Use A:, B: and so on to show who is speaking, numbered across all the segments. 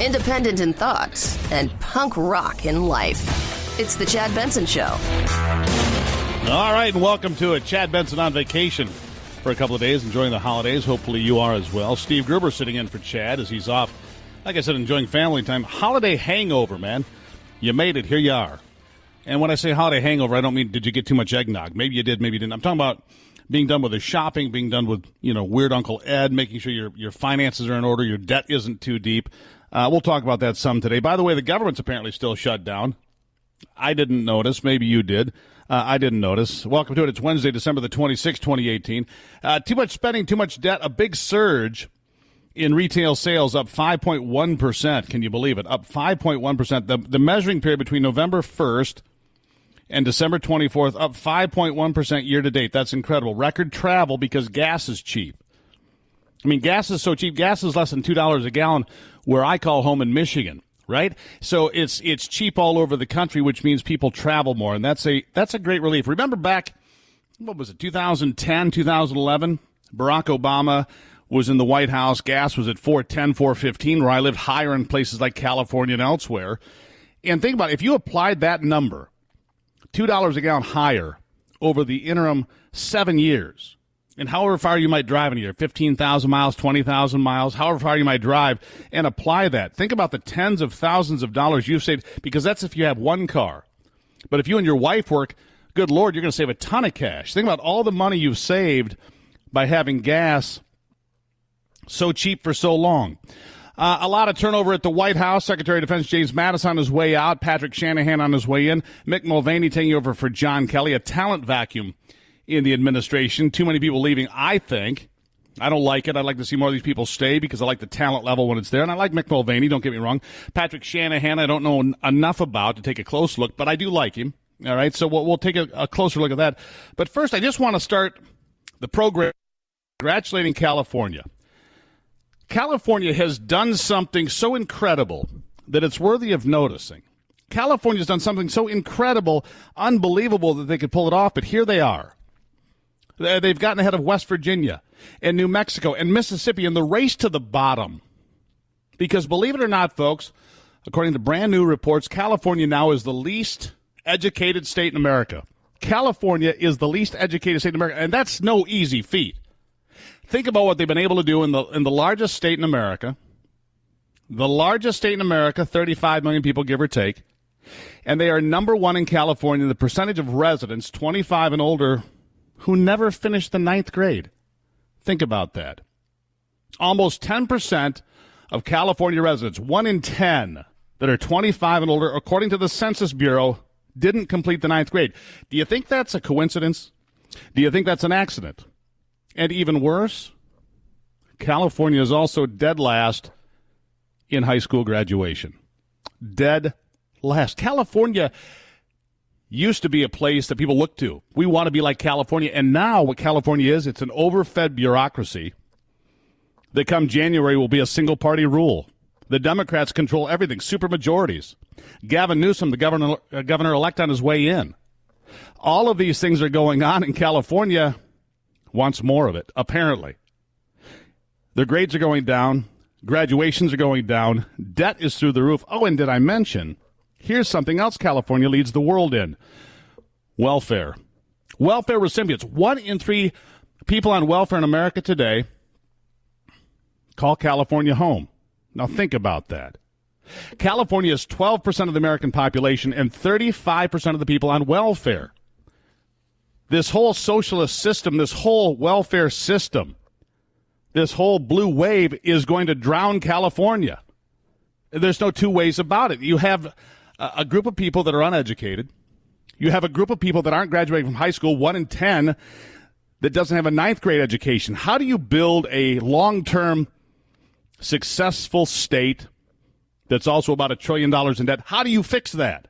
A: independent in thought, and punk rock in life. It's the Chad Benson Show.
B: All right, and welcome to it. Chad Benson on vacation for a couple of days, enjoying the holidays. Hopefully you are as well. Steve Gruber sitting in for Chad as he's off, like I said, enjoying family time. Holiday hangover, man. You made it. Here you are. And when I say holiday hangover, I don't mean did you get too much eggnog. Maybe you did, maybe you didn't. I'm talking about being done with the shopping, being done with, weird Uncle Ed, making sure your finances are in order, your debt isn't too deep. We'll talk about that some today. By the way, the government's apparently still shut down. I didn't notice. Maybe you did. I didn't notice. Welcome to it. It's Wednesday, December the 26th, 2018. Too much spending, too much debt, a big surge in retail sales, up 5.1%. Can you believe it? Up 5.1%. The measuring period between November 1st and December 24th, up 5.1% year to date. That's incredible. Record travel because gas is cheap. I mean, gas is so cheap. Gas is less than $2 a gallon where I call home in Michigan, right? So it's cheap all over the country, which means people travel more, and that's a great relief. Remember back, 2010, 2011? Barack Obama was in the White House. Gas was at $4.10, $4.15, where I lived higher in places like California and elsewhere. And think about it. If you applied that number, $2 a gallon higher over the interim 7 years, and however far you might drive in a year, 15,000 miles, 20,000 miles, however far you might drive, and apply that. Think about the tens of thousands of dollars you've saved, because that's if you have one car. But if you and your wife work, good Lord, you're going to save a ton of cash. Think about all the money you've saved by having gas so cheap for so long. A lot of turnover at the White House. Secretary of Defense James Mattis on his way out. Patrick Shanahan on his way in. Mick Mulvaney taking over for John Kelly. A talent vacuum in the administration. Too many people leaving, I think. I don't like it. I'd like to see more of these people stay because I like the talent level when it's there. And I like Mick Mulvaney, don't get me wrong. Patrick Shanahan, I don't know enough about to take a close look, but I do like him. All right, so we'll take a closer look at that. But first, I just want to start the program congratulating California. California has done something so incredible that it's worthy of noticing. California's done something so incredible, unbelievable that they could pull it off, but here they are. They've gotten ahead of West Virginia and New Mexico and Mississippi in the race to the bottom. Because believe it or not, folks, according to brand new reports, California now is the least educated state in America. California is the least educated state in America, and that's no easy feat. Think about what they've been able to do in the largest state in America. The largest state in America, 35 million people, give or take. And they are number one in California in the percentage of residents 25 and older who never finished the ninth grade. Think about that. Almost 10% of California residents, 1 in 10 that are 25 and older, according to the Census Bureau, didn't complete the ninth grade. Do you think that's a coincidence? Do you think that's an accident? And even worse, California is also dead last in high school graduation. Dead last. California used to be a place that people look to. We want to be like California. And now what California is, it's an overfed bureaucracy that come January will be a single-party rule. The Democrats control everything, supermajorities. Gavin Newsom, the governor-elect on his way in. All of these things are going on in California. Wants more of it, apparently. Their grades are going down. Graduations are going down. Debt is through the roof. Oh, and did I mention, here's something else California leads the world in. Welfare. Welfare recipients. 1 in 3 people on welfare in America today call California home. Now think about that. California is 12% of the American population and 35% of the people on welfare. This whole socialist system, this whole welfare system, this whole blue wave is going to drown California. There's no two ways about it. You have a group of people that are uneducated. You have a group of people that aren't graduating from high school, 1 in 10, that doesn't have a ninth grade education. How do you build a long-term successful state that's also about $1 trillion in debt? How do you fix that?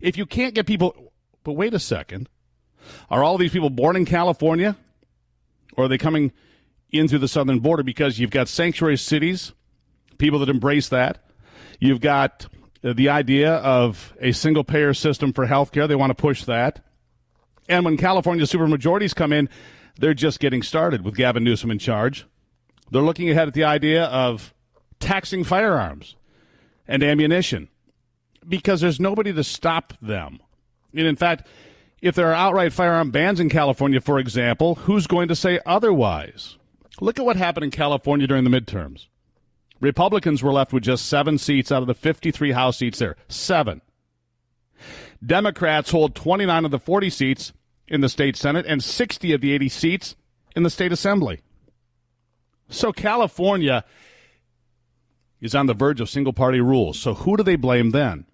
B: If you can't get people, but wait a second. Are all these people born in California, or are they coming in through the southern border? Because you've got sanctuary cities, people that embrace that. You've got the idea of a single-payer system for health care. They want to push that. And when California supermajorities come in, they're just getting started with Gavin Newsom in charge. They're looking ahead at the idea of taxing firearms. and ammunition because there's nobody to stop them. And in fact, if there are outright firearm bans in California, for example, who's going to say otherwise? Look at what happened in California during the midterms. Republicans were left with just 7 seats out of the 53 House seats there. 7. Democrats hold 29 of the 40 seats in the state Senate and 60 of the 80 seats in the state Assembly. So California is on the verge of single-party rule. So who do they blame then?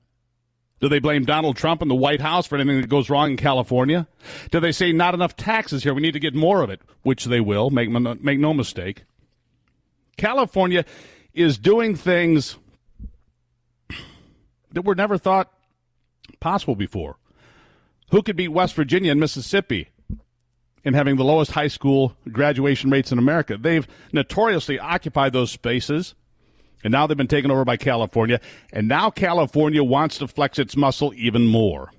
B: Do they blame Donald Trump and the White House for anything that goes wrong in California? Do they say not enough taxes here, we need to get more of it, which they will, make no mistake. California is doing things that were never thought possible before. Who could beat West Virginia and Mississippi in having the lowest high school graduation rates in America? They've notoriously occupied those spaces, and now they've been taken over by California, and now California wants to flex its muscle even more.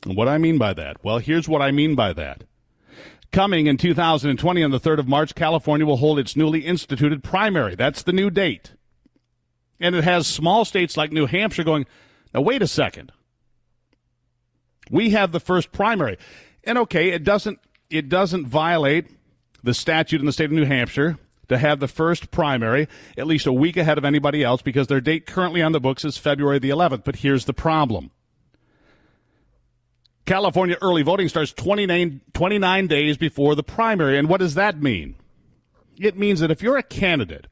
B: And what do I mean by that? Well, here's what I mean by that. Coming in 2020 on the 3rd of March, California will hold its newly instituted primary. That's the new date. And it has small states like New Hampshire going, now wait a second. We have the first primary. And okay, it doesn't violate the statute in the state of New Hampshire to have the first primary at least a week ahead of anybody else because their date currently on the books is February the 11th. But here's the problem. California early voting starts 29 days before the primary. And what does that mean? It means that if you're a candidate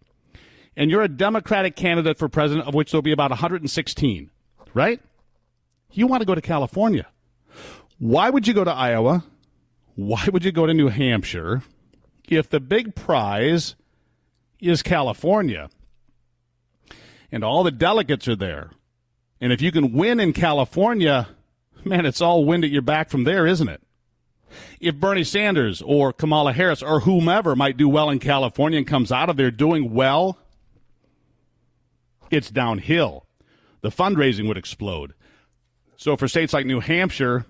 B: and you're a Democratic candidate for president, of which there'll be about 116, right? You want to go to California. Why would you go to Iowa? Why would you go to New Hampshire if the big prize is California and all the delegates are there? And if you can win in California, man, it's all wind at your back from there, isn't it? If Bernie Sanders or Kamala Harris or whomever might do well in California and comes out of there doing well, it's downhill. The fundraising would explode. So for states like New Hampshire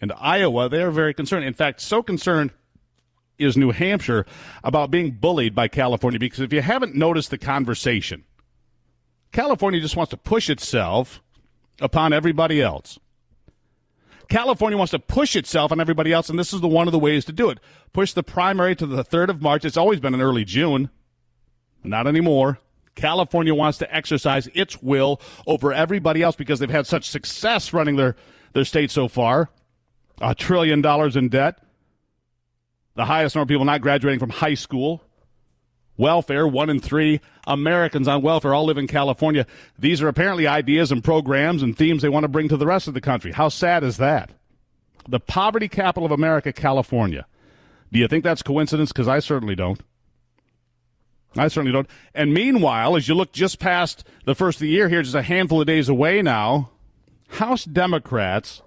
B: and Iowa, they're very concerned. In fact, so concerned is New Hampshire about being bullied by California because if you haven't noticed the conversation, California just wants to push itself upon everybody else. California wants to push itself on everybody else, and this is one of the ways to do it. Push the primary to the 3rd of March. It's always been in early June. Not anymore. California wants to exercise its will over everybody else because they've had such success running their state so far. $1 trillion in debt. The highest number of people not graduating from high school. Welfare, 1 in 3 Americans on welfare all live in California. These are apparently ideas and programs and themes they want to bring to the rest of the country. How sad is that? The poverty capital of America, California. Do you think that's coincidence? Because I certainly don't. And meanwhile, as you look just past the first of the year here, just a handful of days away now, House Democrats,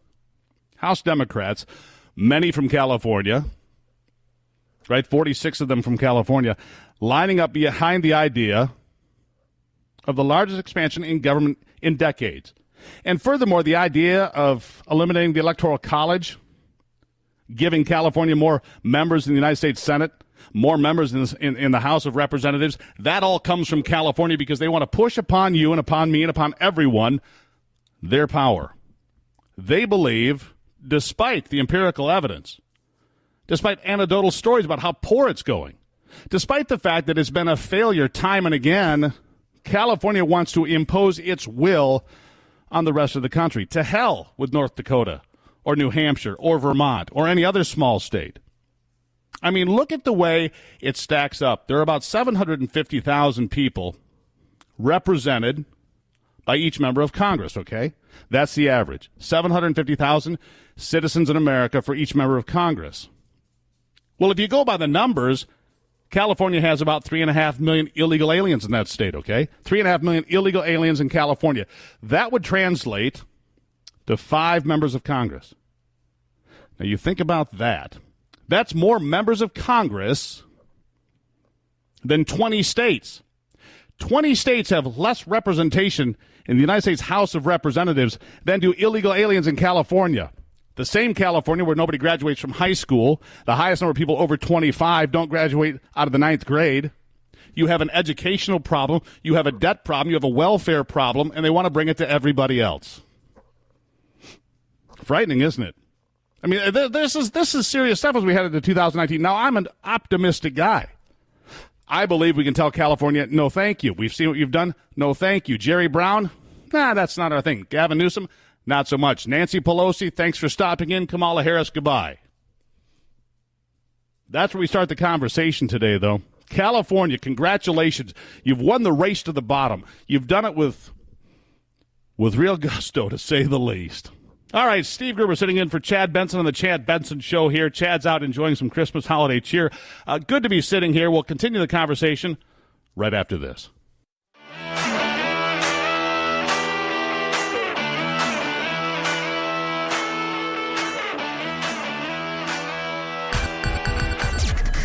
B: many from California, right, 46 of them from California, lining up behind the idea of the largest expansion in government in decades. And furthermore, the idea of eliminating the Electoral College, giving California more members in the United States Senate, more members in the House of Representatives, that all comes from California because they want to push upon you and upon me and upon everyone their power. They believe, despite the empirical evidence, despite anecdotal stories about how poor it's going, despite the fact that it's been a failure time and again, California wants to impose its will on the rest of the country. To hell with North Dakota or New Hampshire or Vermont or any other small state. I mean, look at the way it stacks up. There are about 750,000 people represented by each member of Congress, okay? That's the average. 750,000 citizens in America for each member of Congress. Well, if you go by the numbers, California has about 3.5 million illegal aliens in that state, okay? 3.5 million illegal aliens in California. That would translate to 5 members of Congress. Now, you think about that. That's more members of Congress than 20 states. 20 states have less representation in the United States House of Representatives than do illegal aliens in California. The same California where nobody graduates from high school, the highest number of people over 25 don't graduate out of the 9th grade. You have an educational problem. You have a debt problem. You have a welfare problem, and they want to bring it to everybody else. Frightening, isn't it? I mean, this is serious stuff as we head into 2019. Now, I'm an optimistic guy. I believe we can tell California, no, thank you. We've seen what you've done. No, thank you. Jerry Brown, that's not our thing. Gavin Newsom, not so much. Nancy Pelosi, thanks for stopping in. Kamala Harris, goodbye. That's where we start the conversation today, though. California, congratulations. You've won the race to the bottom. You've done it with real gusto, to say the least. All right, Steve Gruber sitting in for Chad Benson on the Chad Benson Show here. Chad's out enjoying some Christmas holiday cheer. Good to be sitting here. We'll continue the conversation right after this.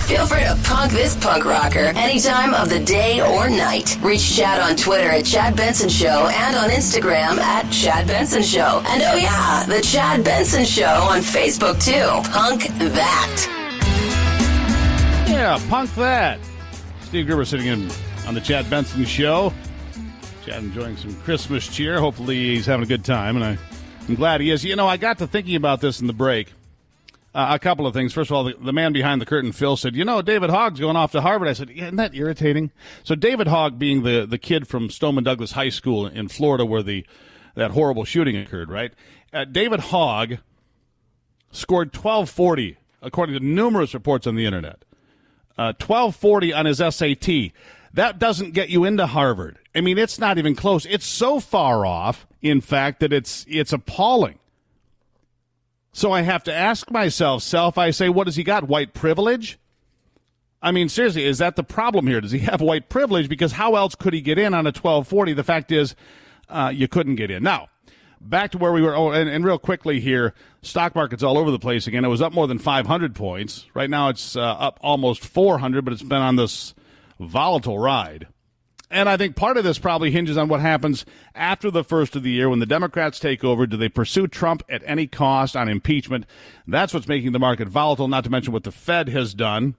A: Feel free to punk this punk rocker any time of the day or night. Reach Chad on Twitter at Chad Benson Show and on Instagram at Chad Benson Show. And oh yeah, the Chad Benson Show on Facebook too. Punk that.
B: Yeah, punk that. Steve Gruber sitting in on the Chad Benson Show. Chad enjoying some Christmas cheer. Hopefully he's having a good time, and I'm glad he is. You know, I got to thinking about this in the break. A couple of things. First of all, the man behind the curtain, Phil, said, David Hogg's going off to Harvard. I said, isn't that irritating? So David Hogg being the kid from Stoneman Douglas High School in Florida where that horrible shooting occurred, right? David Hogg scored 1240, according to numerous reports on the Internet. 1240 on his SAT. That doesn't get you into Harvard. I mean, it's not even close. It's so far off, in fact, that it's appalling. So I have to ask myself, I say, what has he got, white privilege? I mean, seriously, is that the problem here? Does he have white privilege? Because how else could he get in on a 1240? The fact is, you couldn't get in. Now, back to where we were. Oh, and real quickly here, stock market's all over the place again. It was up more than 500 points. Right now it's up almost 400, but it's been on this volatile ride. And I think part of this probably hinges on what happens after the first of the year when the Democrats take over. Do they pursue Trump at any cost on impeachment? That's what's making the market volatile, not to mention what the Fed has done.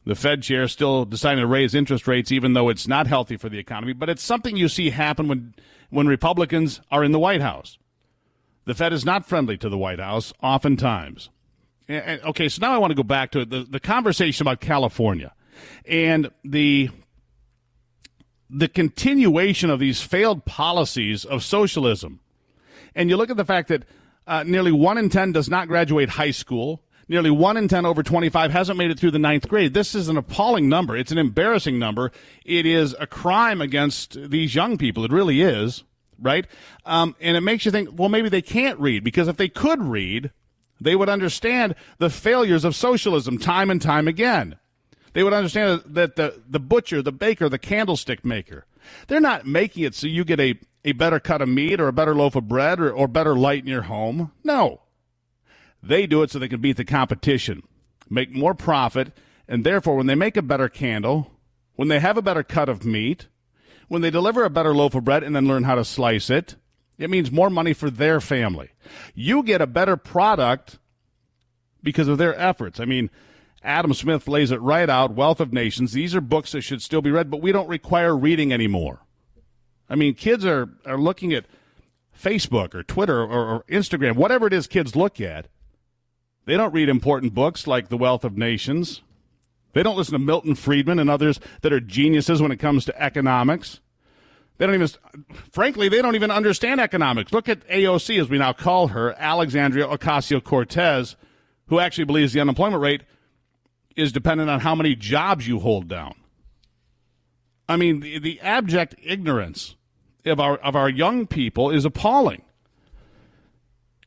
B: The Fed chair still deciding to raise interest rates, even though it's not healthy for the economy. But it's something you see happen when Republicans are in the White House. The Fed is not friendly to the White House, oftentimes. Okay, so now I want to go back to the conversation about California and the continuation of these failed policies of socialism. And you look at the fact that nearly 1 in 10 does not graduate high school. Nearly 1 in 10 over 25 hasn't made it through the 9th grade. This is an appalling number. It's an embarrassing number. It is a crime against these young people. It really is, right? And it makes you think, well, maybe they can't read, because if they could read, they would understand the failures of socialism time and time again. They would understand that the butcher, the baker, the candlestick maker, they're not making it so you get a better cut of meat or a better loaf of bread or better light in your home. No. They do it so they can beat the competition, make more profit, and therefore when they make a better candle, when they have a better cut of meat, when they deliver a better loaf of bread and then learn how to slice it, it means more money for their family. You get a better product because of their efforts. I mean, Adam Smith lays it right out, Wealth of Nations. These are books that should still be read, but we don't require reading anymore. I mean, kids are looking at Facebook or Twitter or Instagram, whatever it is kids look at. They don't read important books like The Wealth of Nations. They don't listen to Milton Friedman and others that are geniuses when it comes to economics. They don't even understand economics. Look at AOC, as we now call her, Alexandria Ocasio-Cortez, who actually believes the unemployment rate is dependent on how many jobs you hold down. I mean, the abject ignorance of our young people is appalling.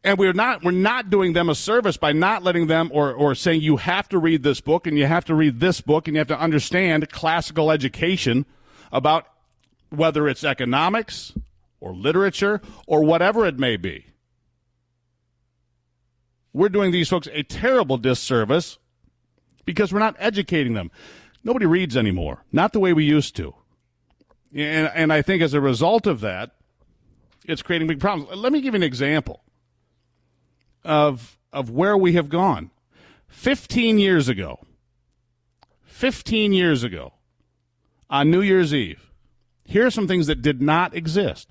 B: And we're not doing them a service by not letting them or saying you have to read this book and you have to read this book and you have to understand classical education about whether it's economics or literature or whatever it may be. We're doing these folks a terrible disservice because we're not educating them. Nobody reads anymore, not the way we used to. And I think as a result of that, it's creating big problems. Let me give you an example of where we have gone. 15 years ago, on New Year's Eve. Here are some things that did not exist.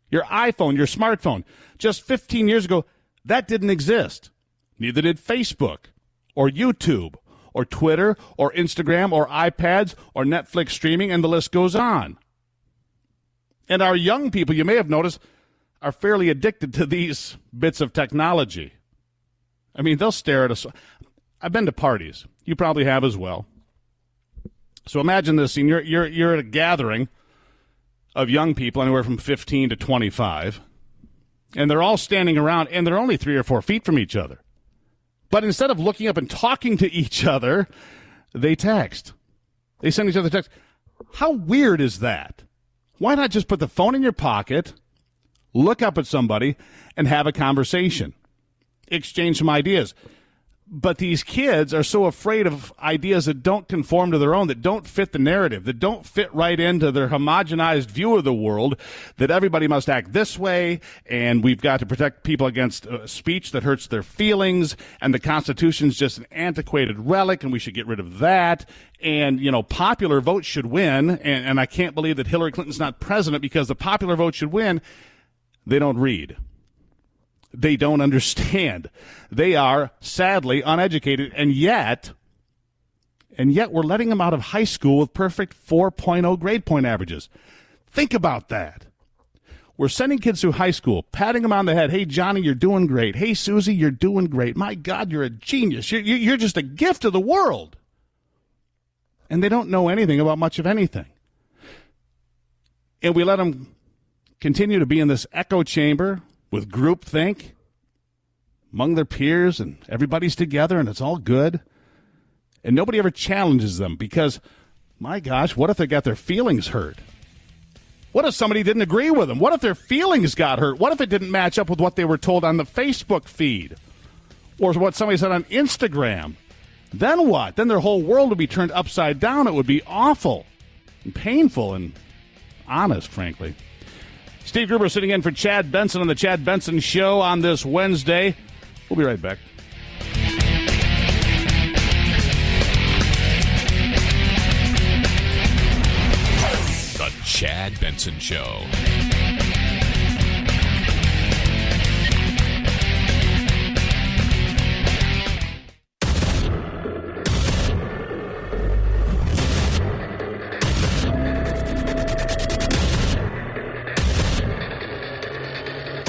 B: Your iPhone, your smartphone, just 15 years ago, that didn't exist. Neither did Facebook or YouTube or Twitter or Instagram or iPads or Netflix streaming, and the list goes on. And our young people, you may have noticed, are fairly addicted to these bits of technology. I mean, they'll stare at us. I've been to parties. You probably have as well. So imagine this scene. You're at a gathering of young people, anywhere from 15 to 25, and they're all standing around, and they're only 3 or 4 feet from each other. But instead of looking up and talking to each other, they text. They send each other text. How weird is that? Why not just put the phone in your pocket, look up at somebody, and have a conversation? Exchange some ideas. But these kids are so afraid of ideas that don't conform to their own, that don't fit the narrative, that don't fit right into their homogenized view of the world, that everybody must act this way, and we've got to protect people against speech that hurts their feelings, and the Constitution's just an antiquated relic, and we should get rid of that, and, popular vote should win, and I can't believe that Hillary Clinton's not president because the popular vote should win. They don't read. They don't understand. They are sadly uneducated, and yet we're letting them out of high school with perfect 4.0 grade point averages. Think about that. We're sending kids through high school, patting them on the head. Hey, Johnny, you're doing great. Hey, Susie, you're doing great. My God, you're a genius. You're just a gift to the world. And they don't know anything about much of anything. And we let them continue to be in this echo chamber with groupthink among their peers, and everybody's together, and it's all good. And nobody ever challenges them because, my gosh, what if they got their feelings hurt? What if somebody didn't agree with them? What if their feelings got hurt? What if it didn't match up with what they were told on the Facebook feed or what somebody said on Instagram? Then what? Then their whole world would be turned upside down. It would be awful and painful and honest, frankly. Steve Gruber sitting in for Chad Benson on the Chad Benson Show on this Wednesday. We'll be right back.
C: The Chad Benson Show.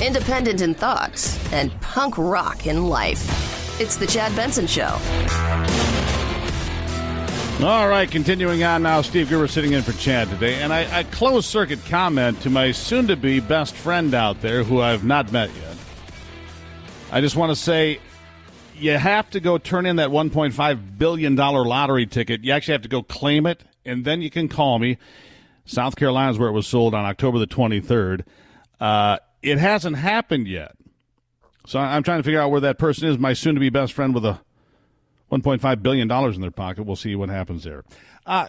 A: Independent in thoughts and punk rock in life. It's the Chad Benson Show.
B: All right, continuing on now. Steve Gruber sitting in for Chad today. And I closed-circuit comment to my soon-to-be best friend out there who I've not met yet. I just want to say you have to go turn in that $1.5 billion lottery ticket. You actually have to go claim it, and then you can call me. South Carolina is where it was sold on October the 23rd. It hasn't happened yet. So I'm trying to figure out where that person is, my soon-to-be best friend with a $1.5 billion in their pocket. We'll see what happens there.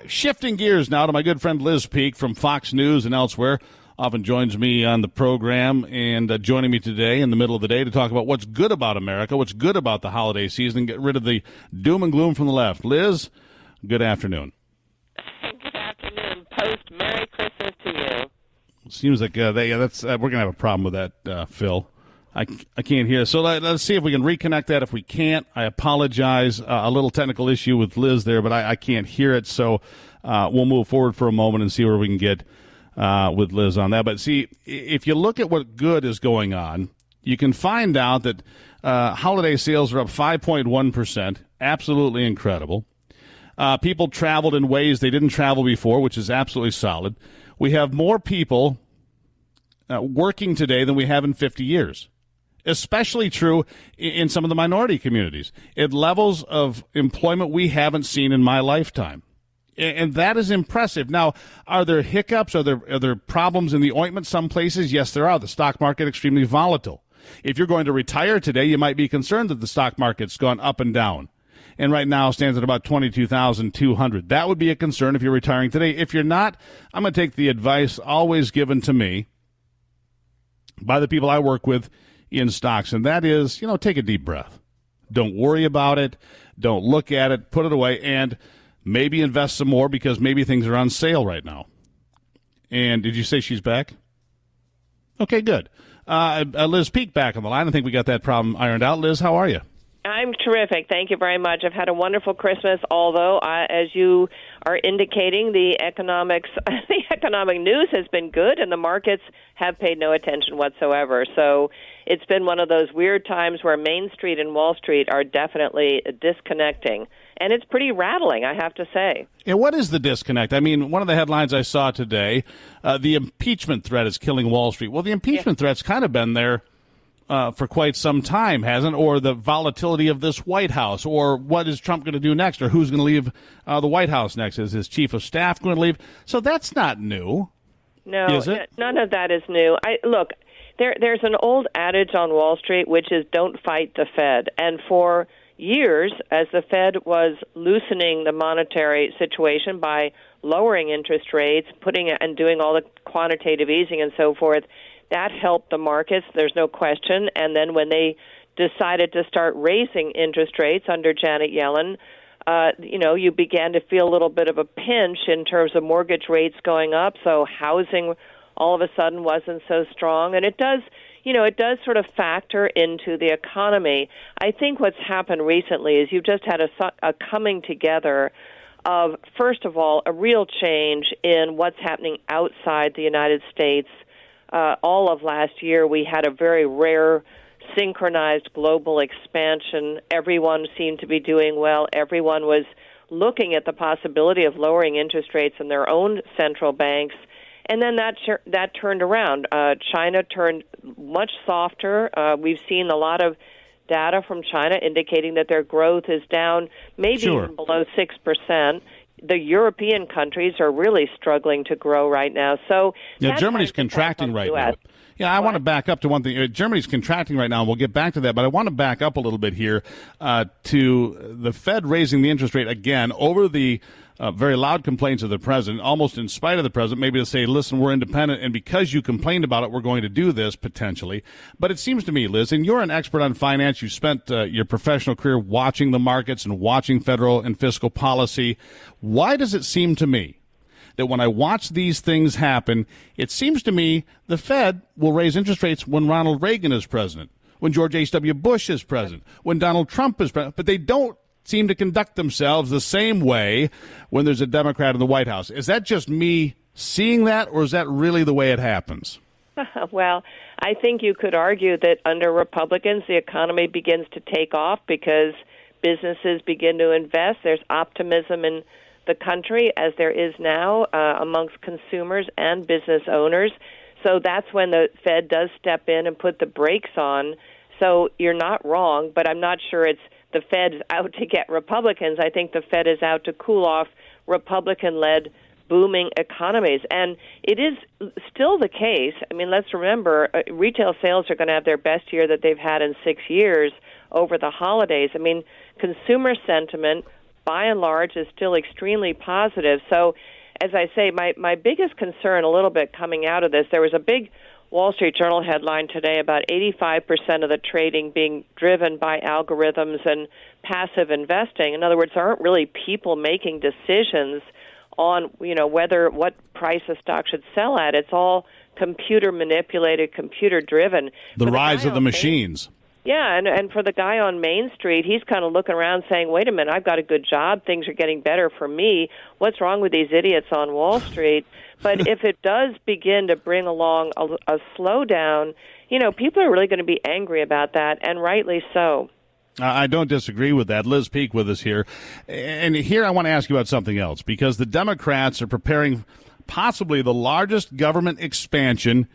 B: Shifting gears now to my good friend Liz Peek from Fox News and elsewhere. Often joins me on the program and joining me today in the middle of the day to talk about what's good about America, what's good about the holiday season, and get rid of the doom and gloom from the left. Liz, good afternoon.
D: Good afternoon. Post Merry Christmas to you.
B: Seems like we're going to have a problem with that, Phil. I can't hear. So let's see if we can reconnect that. If we can't, I apologize. A little technical issue with Liz there, but I can't hear it. So we'll move forward for a moment and see where we can get with Liz on that. But see, if you look at what good is going on, you can find out that holiday sales are up 5.1%. Absolutely incredible. People traveled in ways they didn't travel before, which is absolutely solid. We have more people working today than we have in 50 years. Especially true in some of the minority communities. At levels of employment we haven't seen in my lifetime. And that is impressive. Now, are there hiccups? Are there problems in the ointment some places? Yes, there are. The stock market extremely volatile. If you're going to retire today, you might be concerned that the stock market's gone up and down. And right now stands at about 22,200. That would be a concern if you're retiring today. If you're not, I'm going to take the advice always given to me by the people I work with in stocks, and that is, take a deep breath. Don't worry about it. Don't look at it. Put it away. And maybe invest some more because maybe things are on sale right now. And did you say she's back? Okay, good. Liz Peek back on the line. I think we got that problem ironed out. Liz, how are you?
D: I'm terrific. Thank you very much. I've had a wonderful Christmas, although, as you are indicating, the economic news has been good, and the markets have paid no attention whatsoever. So it's been one of those weird times where Main Street and Wall Street are definitely disconnecting. And it's pretty rattling, I have to say.
B: Yeah, what is the disconnect? I mean, one of the headlines I saw today, the impeachment threat is killing Wall Street. Well, the impeachment threat's kind of been there for quite some time, hasn't? Or the volatility of this White House, or what is Trump going to do next, or who's going to leave the White House next? Is his chief of staff going to leave? So that's not new.
D: No,
B: is it?
D: None of that is new. Look, there's an old adage on Wall Street, which is don't fight the Fed. And for years, as the Fed was loosening the monetary situation by lowering interest rates, and doing all the quantitative easing and so forth, that helped the markets, there's no question. And then when they decided to start raising interest rates under Janet Yellen, you began to feel a little bit of a pinch in terms of mortgage rates going up. So housing all of a sudden wasn't so strong. And it does sort of factor into the economy. I think what's happened recently is you've just had a coming together of, first of all, a real change in what's happening outside the United States. All of last year, we had a very rare synchronized global expansion. Everyone seemed to be doing well. Everyone was looking at the possibility of lowering interest rates in their own central banks. And then that turned around. China turned much softer. We've seen a lot of data from China indicating that their growth is down maybe even below 6%. The European countries are really struggling to grow right now. So
B: Germany's contracting right now. Yeah, I want to back up to one thing. Germany's contracting right now, and we'll get back to that. But I want to back up a little bit here to the Fed raising the interest rate again over the very loud complaints of the president, almost in spite of the president, maybe to say, listen, we're independent, and because you complained about it, we're going to do this potentially. But it seems to me, Liz, and you're an expert on finance. You spent your professional career watching the markets and watching federal and fiscal policy. Why does it seem to me that when I watch these things happen, it seems to me the Fed will raise interest rates when Ronald Reagan is president, when George H.W. Bush is president, when Donald Trump is president, but they don't seem to conduct themselves the same way when there's a Democrat in the White House. Is that just me seeing that, or is that really the way it happens?
D: Well, I think you could argue that under Republicans, the economy begins to take off because businesses begin to invest. There's optimism in the country, as there is now, amongst consumers and business owners. So that's when the Fed does step in and put the brakes on. So you're not wrong, but I'm not sure it's the Fed's out to get Republicans. I think the Fed is out to cool off Republican-led booming economies. And it is still the case. I mean, let's remember, retail sales are going to have their best year that they've had in 6 years over the holidays. I mean, consumer sentiment, by and large, is still extremely positive. So, as I say, my biggest concern a little bit coming out of this, there was a big Wall Street Journal headline today about 85% of the trading being driven by algorithms and passive investing. In other words, there aren't really people making decisions on, what price a stock should sell at. It's all computer manipulated, computer driven.
B: The rise of the machines.
D: Yeah, and for the guy on Main Street, he's kind of looking around saying, wait a minute, I've got a good job. Things are getting better for me. What's wrong with these idiots on Wall Street? But if it does begin to bring along a slowdown, people are really going to be angry about that, and rightly so.
B: I don't disagree with that. Liz Peek with us here. And here I want to ask you about something else, because the Democrats are preparing possibly the largest government expansion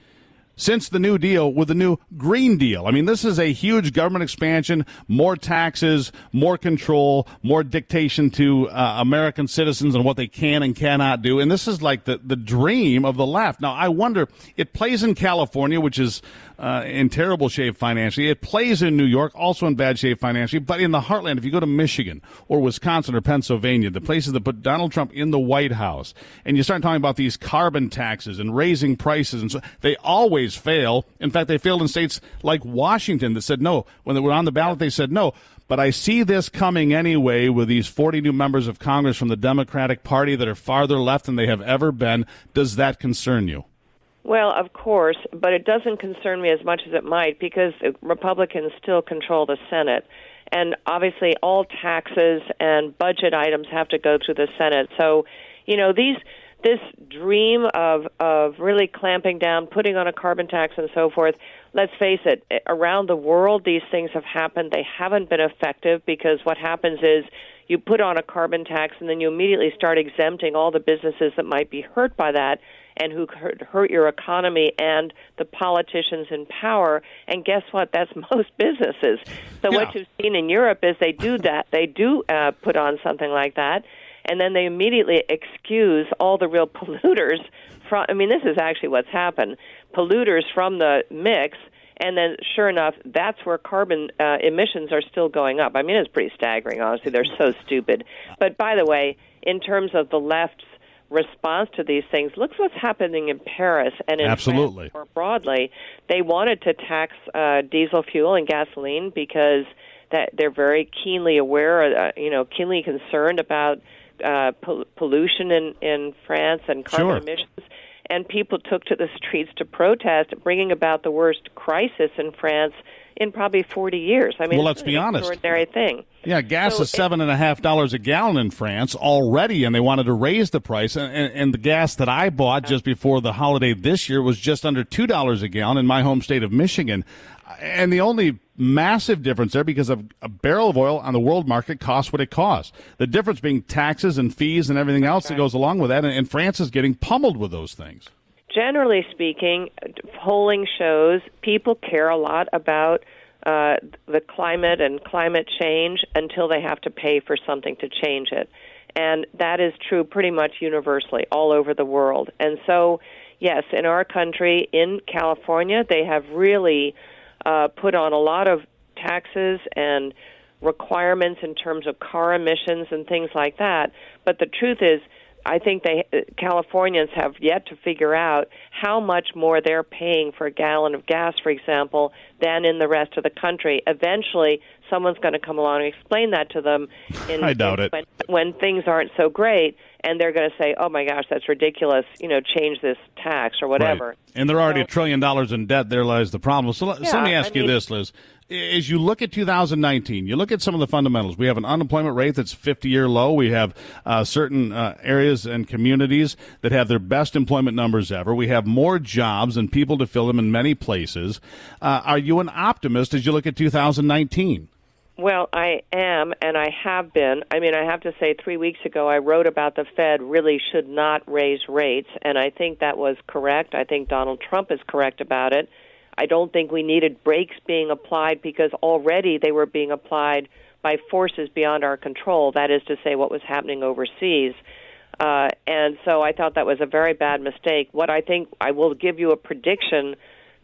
B: since the New Deal with the new Green Deal. I mean, this is a huge government expansion, more taxes, more control, more dictation to American citizens on what they can and cannot do. And this is like the dream of the left. Now, I wonder, it plays in California, which is in terrible shape financially. It plays in New York, also in bad shape financially. But in the heartland, if you go to Michigan or Wisconsin or Pennsylvania, the places that put Donald Trump in the White House, and you start talking about these carbon taxes and raising prices, and so they always always fail. In fact, they failed in states like Washington that said no. When they were on the ballot, they said no. But I see this coming anyway with these 40 new members of Congress from the Democratic Party that are farther left than they have ever been. Does that concern you?
D: Well, of course, but it doesn't concern me as much as it might because Republicans still control the Senate. And obviously all taxes and budget items have to go through the Senate. So, this dream of really clamping down, putting on a carbon tax and so forth, let's face it, around the world these things have happened. They haven't been effective because what happens is you put on a carbon tax and then you immediately start exempting all the businesses that might be hurt by that and who hurt your economy and the politicians in power. And guess what? That's most businesses. So what you've seen in Europe is they do that. They do put on something like that, and then they immediately excuse all the real polluters from. I mean, this is actually what's happened. Polluters from the mix, and then sure enough, that's where carbon emissions are still going up. I mean, it's pretty staggering, honestly. They're so stupid. But by the way, in terms of the left's response to these things, look what's happening in Paris and in
B: Absolutely.
D: France more broadly. They wanted to tax diesel fuel and gasoline because that they're very keenly aware, keenly concerned about pollution in France and carbon emissions. And people took to the streets to protest, bringing about the worst crisis in France in probably 40 years. I mean,
B: well, let's be honest.
D: Extraordinary thing.
B: Yeah, gas is $7.50 a gallon in France already, and they wanted to raise the price. And the gas that I bought just before the holiday this year was just under $2 a gallon in my home state of Michigan. And the only massive difference there, because a barrel of oil on the world market costs what it costs. The difference being taxes and fees and everything else that goes along with that. And France is getting pummeled with those things.
D: Generally speaking, polling shows people care a lot about the climate and climate change until they have to pay for something to change it. And that is true pretty much universally all over the world. And so, yes, in our country, in California, they have really put on a lot of taxes and requirements in terms of car emissions and things like that. But the truth is, I think Californians have yet to figure out how much more they're paying for a gallon of gas, for example, than in the rest of the country. Eventually, someone's going to come along and explain that to them.
B: I doubt it.
D: When things aren't so great, and they're going to say, "Oh my gosh, that's ridiculous! Change this tax or whatever."
B: Right. And they're already $1 trillion in debt. There lies the problem. So let me ask you this, Liz. As you look at 2019, you look at some of the fundamentals. We have an unemployment rate that's 50-year low. We have certain areas and communities that have their best employment numbers ever. We have more jobs and people to fill them in many places. Are you an optimist as you look at 2019?
D: Well, I am, and I have been. I mean, I have to say 3 weeks ago I wrote about the Fed really should not raise rates, and I think that was correct. I think Donald Trump is correct about it. I don't think we needed brakes being applied because already they were being applied by forces beyond our control, that is to say what was happening overseas. And so I thought that was a very bad mistake. What I think, I will give you a prediction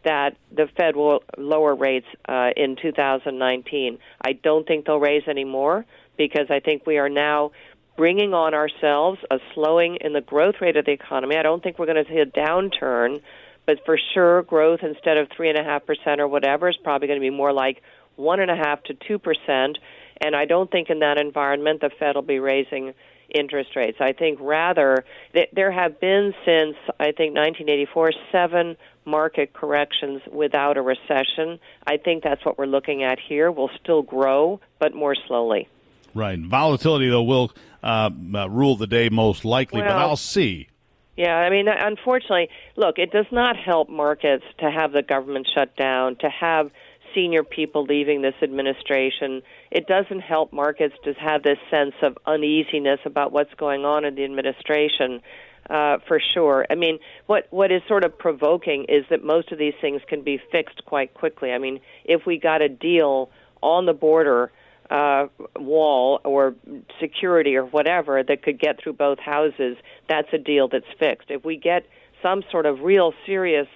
D: that the Fed will lower rates in 2019. I don't think they'll raise any more because I think we are now bringing on ourselves a slowing in the growth rate of the economy. I don't think we're going to see a downturn, but for sure growth instead of 3.5% or whatever is probably going to be more like 1.5% to 2%. And I don't think in that environment the Fed will be raising interest rates. I think rather there have been since, I think, 1984, 7 market corrections without a recession. I think that's what we're looking at here. We'll still grow, but more slowly.
B: Right. Volatility, though, will rule the day most likely, but I'll see.
D: Yeah, I mean, unfortunately, look, it does not help markets to have the government shut down, to have senior people leaving this administration. It doesn't help markets to have this sense of uneasiness about what's going on in the administration, for sure. I mean, what is sort of provoking is that most of these things can be fixed quite quickly. I mean, if we got a deal on the border wall or security or whatever that could get through both houses, that's a deal that's fixed. If we get some sort of real serious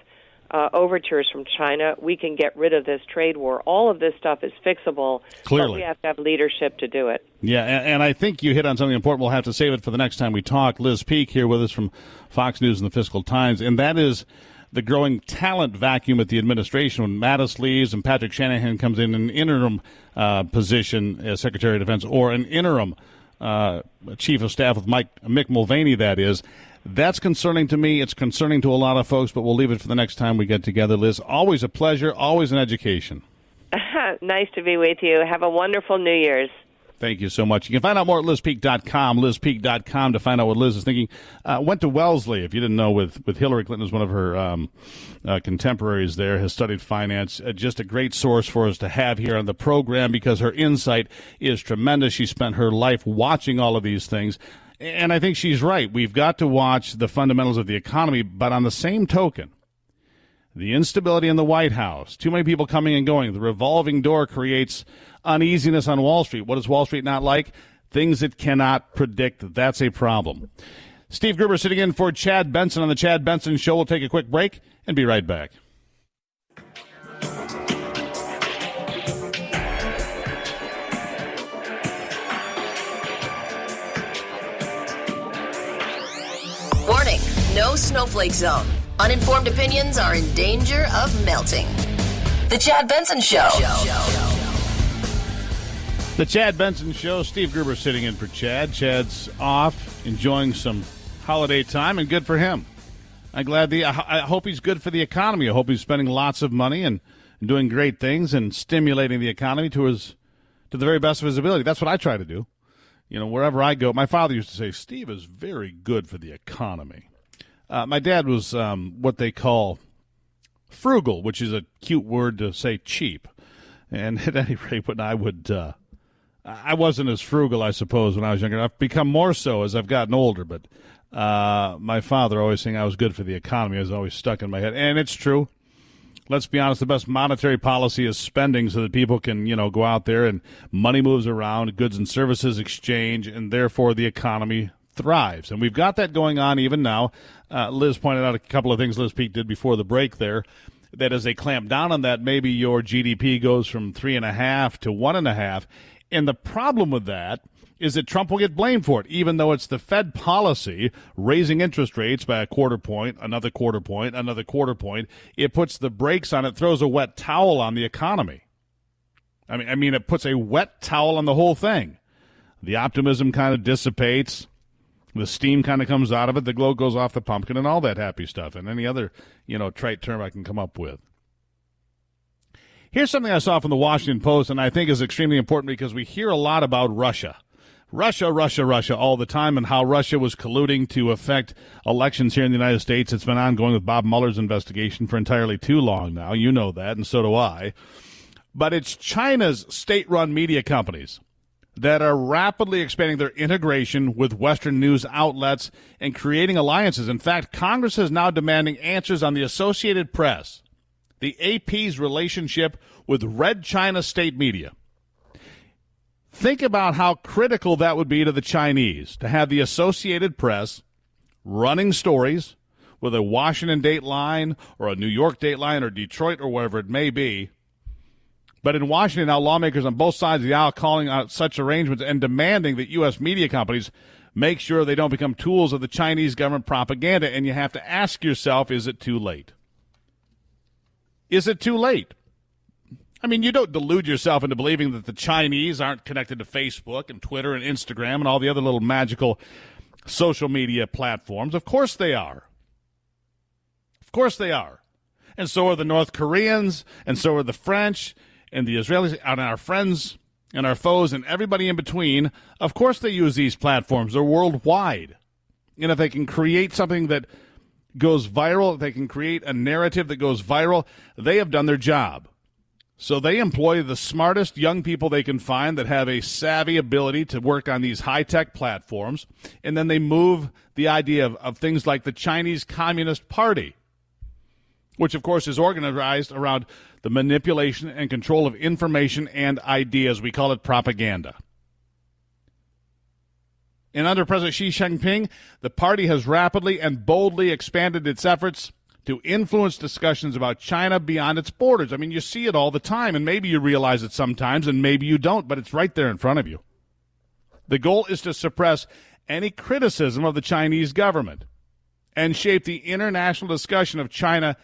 D: overtures from China, we can get rid of this trade war. All of this stuff is fixable,
B: clearly,
D: but we have to have leadership to do it.
B: Yeah, and I think you hit on something important. We'll have to save it for the next time we talk. Liz Peek here with us from Fox News and the Fiscal Times, and that is the growing talent vacuum at the administration when Mattis leaves and Patrick Shanahan comes in an interim position as Secretary of Defense, or an interim Chief of Staff with Mick Mulvaney, that is. That's concerning to me. It's concerning to a lot of folks, but we'll leave it for the next time we get together. Liz, always a pleasure, always an education.
D: Nice to be with you. Have a wonderful New Year's.
B: Thank you so much. You can find out more at LizPeek.com, LizPeek.com, to find out what Liz is thinking. Went to Wellesley, if you didn't know, with Hillary Clinton as one of her contemporaries there, has studied finance. Just a great source for us to have here on the program because her insight is tremendous. She spent her life watching all of these things. And I think she's right. We've got to watch the fundamentals of the economy, but on the same token, the instability in the White House, too many people coming and going, the revolving door creates uneasiness on Wall Street. What does Wall Street not like? Things it cannot predict. That's a problem. Steve Gruber sitting in for Chad Benson on the Chad Benson Show. We'll take a quick break and be right back.
A: Warning, no snowflake zone. Uninformed opinions are in danger of melting. The Chad Benson Show.
B: The Chad Benson Show. Steve Gruber sitting in for Chad. Chad's off, enjoying some holiday time, and good for him. I hope he's good for the economy. I hope he's spending lots of money and doing great things and stimulating the economy to the very best of his ability. That's what I try to do. You know, wherever I go, my father used to say, Steve is very good for the economy. My dad was what they call frugal, which is a cute word to say cheap. And at any rate, when I wasn't as frugal, I suppose, when I was younger. I've become more so as I've gotten older. But my father always saying I was good for the economy is always stuck in my head. And it's true. Let's be honest, the best monetary policy is spending so that people can, go out there and money moves around, goods and services exchange, and therefore the economy thrives. And we've got that going on even now. Liz pointed out a couple of things Liz Peek did before the break there, that as they clamp down on that, maybe your GDP goes from 3.5 to 1.5. And the problem with that is that Trump will get blamed for it, even though it's the Fed policy raising interest rates by a quarter point, another quarter point, another quarter point. It puts the brakes on it, throws a wet towel on the economy. I mean, it puts a wet towel on the whole thing. The optimism kind of dissipates. The steam kind of comes out of it. The glow goes off the pumpkin and all that happy stuff and any other, trite term I can come up with. Here's something I saw from the Washington Post, and I think is extremely important because we hear a lot about Russia. Russia all the time, and how Russia was colluding to affect elections here in the United States. It's been ongoing with Bob Mueller's investigation for entirely too long now. You know that, and so do I. But it's China's state-run media companies that are rapidly expanding their integration with Western news outlets and creating alliances. In fact, Congress is now demanding answers on the Associated Press, the AP's relationship with Red China state media. Think about how critical that would be to the Chinese to have the Associated Press running stories with a Washington Dateline or a New York Dateline or Detroit or wherever it may be. But in Washington now, lawmakers on both sides of the aisle calling out such arrangements and demanding that U.S. media companies make sure they don't become tools of the Chinese government propaganda. And you have to ask yourself, is it too late? Is it too late? I mean, you don't delude yourself into believing that the Chinese aren't connected to Facebook and Twitter and Instagram and all the other little magical social media platforms. Of course they are. Of course they are. And so are the North Koreans, and so are the French and the Israelis and our friends and our foes and everybody in between. Of course they use these platforms. They're worldwide. And if they can create something that goes viral, if they can create a narrative that goes viral, they have done their job. So they employ the smartest young people they can find that have a savvy ability to work on these high-tech platforms, and then they move the idea of things like the Chinese Communist Party, which, of course, is organized around the manipulation and control of information and ideas. We call it propaganda. And under President Xi Jinping, the party has rapidly and boldly expanded its efforts to influence discussions about China beyond its borders. I mean, you see it all the time, and maybe you realize it sometimes, and maybe you don't, but it's right there in front of you. The goal is to suppress any criticism of the Chinese government and shape the international discussion of China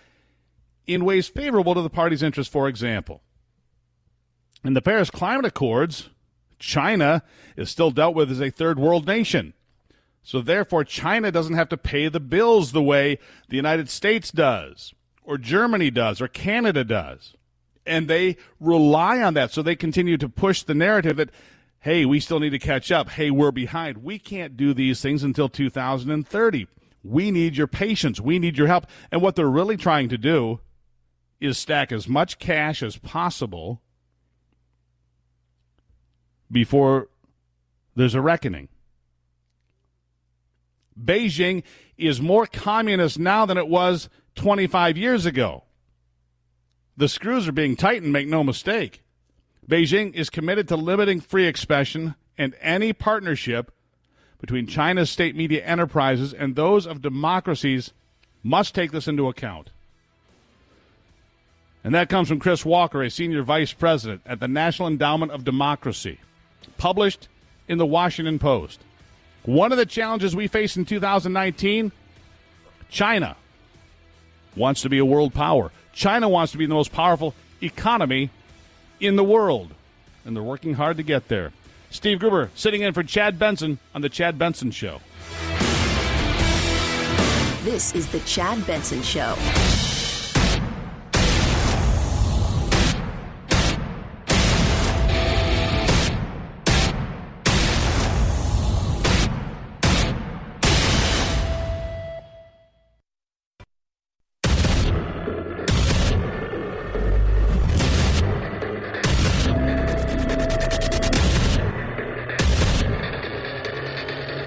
B: in ways favorable to the party's interests. For example, in the Paris Climate Accords, China is still dealt with as a third world nation. So therefore, China doesn't have to pay the bills the way the United States does, or Germany does, or Canada does. And they rely on that. So they continue to push the narrative that, hey, we still need to catch up. Hey, we're behind. We can't do these things until 2030. We need your patience. We need your help. And what they're really trying to do is stack as much cash as possible before there's a reckoning. Beijing is more communist now than it was 25 years ago. The screws are being tightened, make no mistake. Beijing is committed to limiting free expression, and any partnership between China's state media enterprises and those of democracies must take this into account. And that comes from Chris Walker, a senior vice president at the National Endowment of Democracy, published in the Washington Post. One of the challenges we face in 2019, China wants to be a world power. China wants to be the most powerful economy in the world, and they're working hard to get there. Steve Gruber sitting in for Chad Benson on The Chad Benson Show.
A: This is The Chad Benson Show.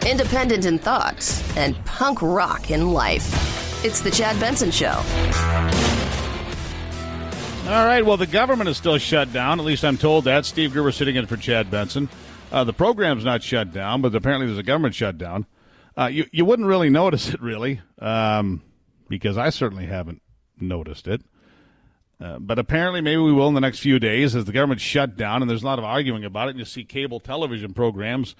A: Independent in thought and punk rock in life. It's The Chad Benson Show.
B: All right, well, the government is still shut down. At least I'm told that. Steve Gruber sitting in for Chad Benson. The program's not shut down, but apparently there's a government shutdown. You wouldn't really notice it, really, because I certainly haven't noticed it. But apparently maybe we will in the next few days as the government shut down, and there's a lot of arguing about it. And you see cable television programs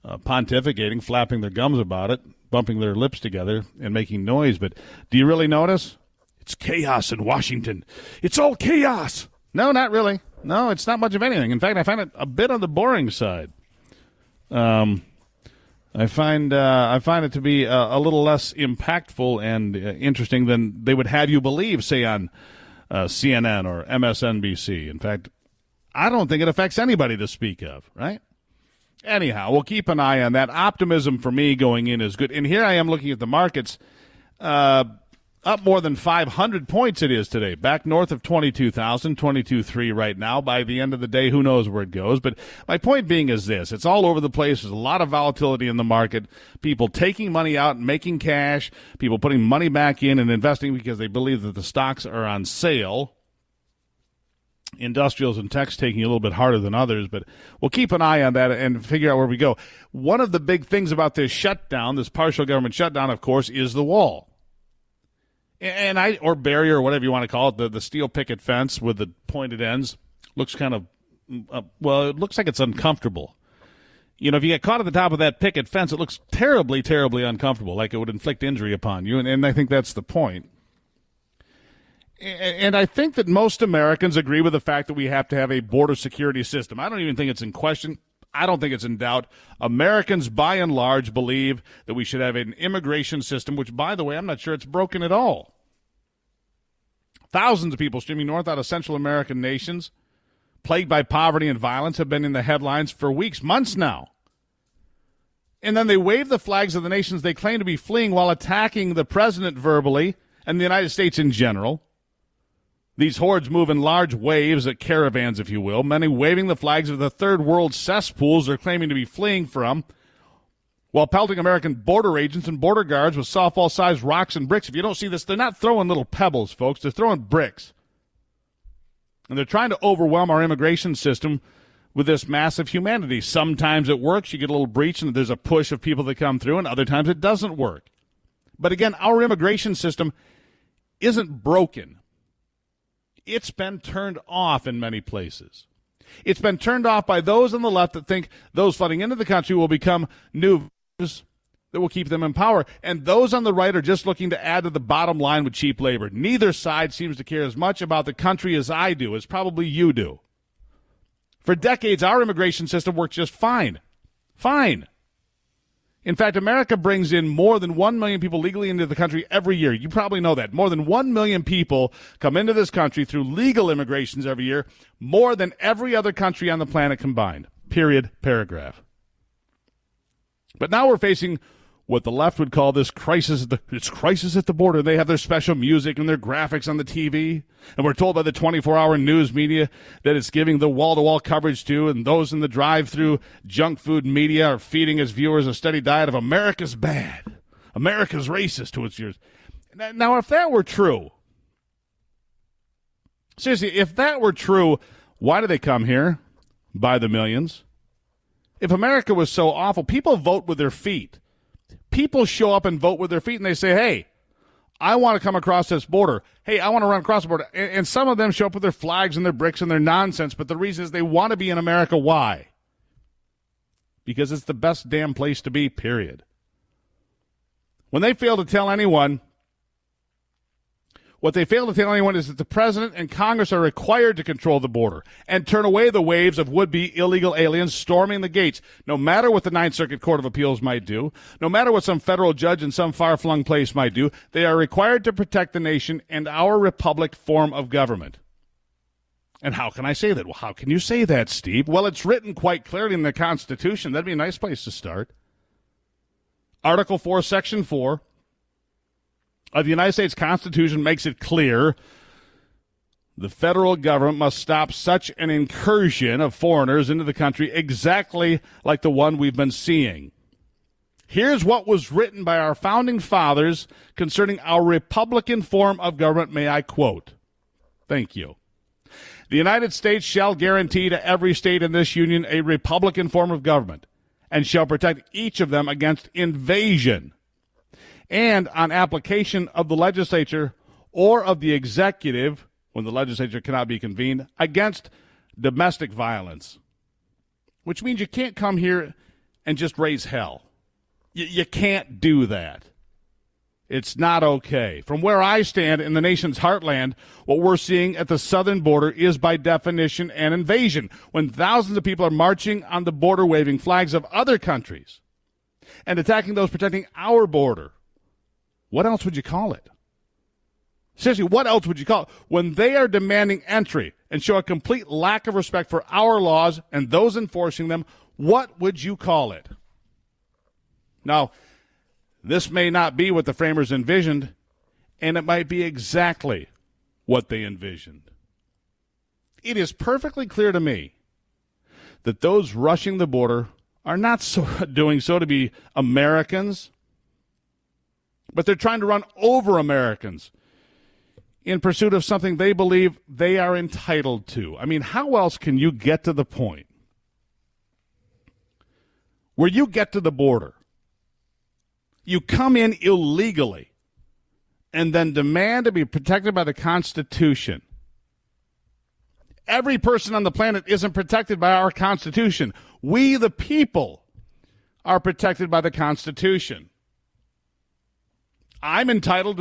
B: pontificating, flapping their gums about it, bumping their lips together, and making noise. But do you really notice? It's chaos in Washington. It's all chaos. No, not really. No, it's not much of anything. In fact, I find it a bit on the boring side. I find it to be a little less impactful and interesting than they would have you believe, say, on CNN or MSNBC. In fact, I don't think it affects anybody to speak of, right? Anyhow, we'll keep an eye on that. Optimism for me going in is good. And here I am looking at the markets. Up more than 500 points it is today. Back north of 22,000, 22.3 right now. By the end of the day, who knows where it goes. But my point being is this. It's all over the place. There's a lot of volatility in the market. People taking money out and making cash. People putting money back in and investing because they believe that the stocks are on sale. Industrials and techs taking a little bit harder than others, but we'll keep an eye on that and figure out where we go. One of the big things about this shutdown, this partial government shutdown, of course, is the wall. Or barrier, or whatever you want to call it, the steel picket fence with the pointed ends. Looks kind of, it looks like it's uncomfortable. You know, if you get caught at the top of that picket fence, it looks terribly, terribly uncomfortable, like it would inflict injury upon you, and I think that's the point. And I think that most Americans agree with the fact that we have to have a border security system. I don't even think it's in question. I don't think it's in doubt. Americans, by and large, believe that we should have an immigration system, which, by the way, I'm not sure it's broken at all. Thousands of people streaming north out of Central American nations, plagued by poverty and violence, have been in the headlines for weeks, months now. And then they wave the flags of the nations they claim to be fleeing while attacking the president verbally and the United States in general. These hordes move in large waves, caravans, if you will, many waving the flags of the third world cesspools they're claiming to be fleeing from, while pelting American border agents and border guards with softball-sized rocks and bricks. If you don't see this, they're not throwing little pebbles, folks. They're throwing bricks. And they're trying to overwhelm our immigration system with this massive humanity. Sometimes it works. You get a little breach and there's a push of people that come through, and other times it doesn't work. But again, our immigration system isn't broken. It's been turned off in many places. It's been turned off by those on the left that think those flooding into the country will become new that will keep them in power. And those on the right are just looking to add to the bottom line with cheap labor. Neither side seems to care as much about the country as I do, as probably you do. For decades, our immigration system worked just fine. Fine. In fact, America brings in more than 1 million people legally into the country every year. You probably know that. More than 1 million people come into this country through legal immigrations every year, more than every other country on the planet combined. Period. Paragraph. But now we're facing what the left would call this crisis. It's crisis at the border. They have their special music and their graphics on the TV. And we're told by the 24-hour news media that it's giving the wall-to-wall coverage to, and those in the drive-through junk food media are feeding its viewers a steady diet of America's bad, America's racist to its viewers. Now, if that were true, seriously, if that were true, why do they come here by the millions? If America was so awful, people vote with their feet. People show up and vote with their feet, and they say, hey, I want to come across this border. Hey, I want to run across the border. And some of them show up with their flags and their bricks and their nonsense, but the reason is they want to be in America. Why? Because it's the best damn place to be, period. When they fail to tell anyone, what they fail to tell anyone is that the president and Congress are required to control the border and turn away the waves of would-be illegal aliens storming the gates, no matter what the Ninth Circuit Court of Appeals might do, no matter what some federal judge in some far-flung place might do. They are required to protect the nation and our republic form of government. And how can I say that? Well, how can you say that, Steve? Well, it's written quite clearly in the Constitution. That'd be a nice place to start. Article 4, Section 4 of the United States Constitution makes it clear the federal government must stop such an incursion of foreigners into the country exactly like the one we've been seeing. Here's what was written by our founding fathers concerning our Republican form of government. May I quote? Thank you. The United States shall guarantee to every state in this union a Republican form of government and shall protect each of them against invasion and on application of the legislature or of the executive, when the legislature cannot be convened, against domestic violence. Which means you can't come here and just raise hell. You can't do that. It's not okay. From where I stand in the nation's heartland, what we're seeing at the southern border is by definition an invasion, when thousands of people are marching on the border waving flags of other countries and attacking those protecting our border. What else would you call it? Seriously, what else would you call it? When they are demanding entry and show a complete lack of respect for our laws and those enforcing them, what would you call it? Now, this may not be what the framers envisioned, and it might be exactly what they envisioned. It is perfectly clear to me that those rushing the border are not doing so to be Americans, but they're trying to run over Americans in pursuit of something they believe they are entitled to. I mean, how else can you get to the point where you get to the border, you come in illegally, and then demand to be protected by the Constitution? Every person on the planet isn't protected by our Constitution. We, the people, are protected by the Constitution. I'm entitled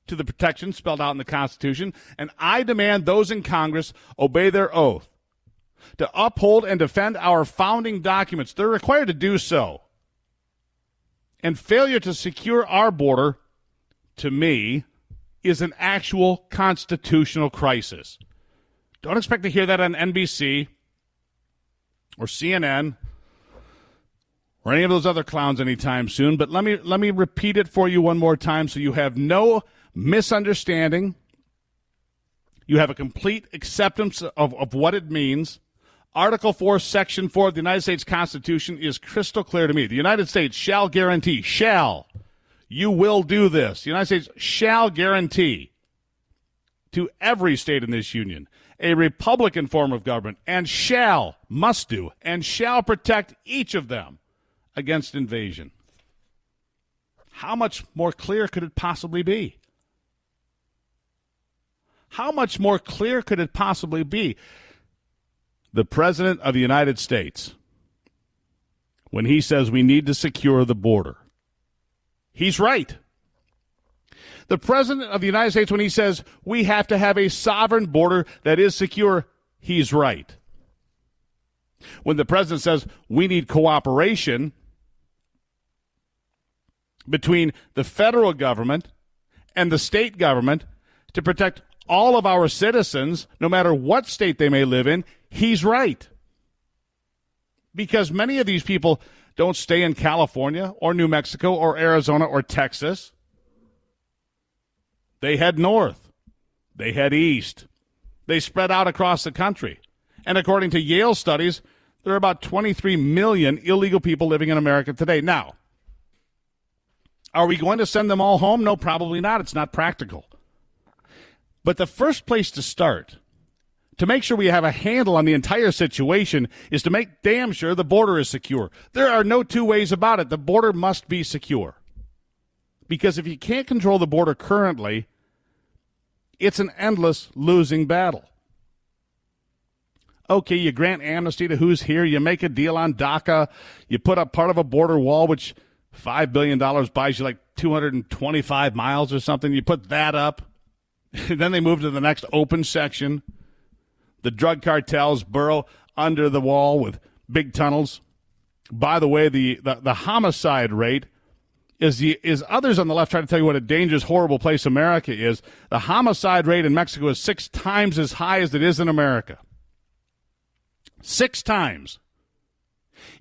B: to the protection spelled out in the Constitution, and I demand those in Congress obey their oath to uphold and defend our founding documents. They're required to do so. And failure to secure our border, to me, is an actual constitutional crisis. Don't expect to hear that on NBC or CNN or any of those other clowns anytime soon, but let me repeat it for you one more time so you have no misunderstanding. You have a complete acceptance of what it means. Article 4, Section 4 of the United States Constitution is crystal clear to me. The United States shall guarantee, you will do this. The United States shall guarantee to every state in this union a Republican form of government, and must do, and shall protect each of them against invasion. How much more clear could it possibly be? How much more clear could it possibly be? The President of the United States, when he says we need to secure the border, He's right. The President of the United States, when he says we have to have a sovereign border that is secure, he's right. When the President says we need cooperation between the federal government and the state government to protect all of our citizens, no matter what state they may live in, he's right. Because many of these people don't stay in California or New Mexico or Arizona or Texas. They head north. They head east. They spread out across the country. And according to Yale studies, there are about 23 million illegal people living in America today. Now, are we going to send them all home? No, probably not. It's not practical. But the first place to start, to make sure we have a handle on the entire situation, is to make damn sure the border is secure. There are no two ways about it. The border must be secure. Because if you can't control the border currently, it's an endless losing battle. Okay, you grant amnesty to who's here. You make a deal on DACA. You put up part of a border wall, which $5 billion buys you like 225 miles or something. You put that up. Then they move to the next open section. The drug cartels burrow under the wall with big tunnels. By the way, the homicide rate is others on the left try to tell you what a dangerous, horrible place America is. The homicide rate in Mexico is 6 times as high as it is in America. 6 times.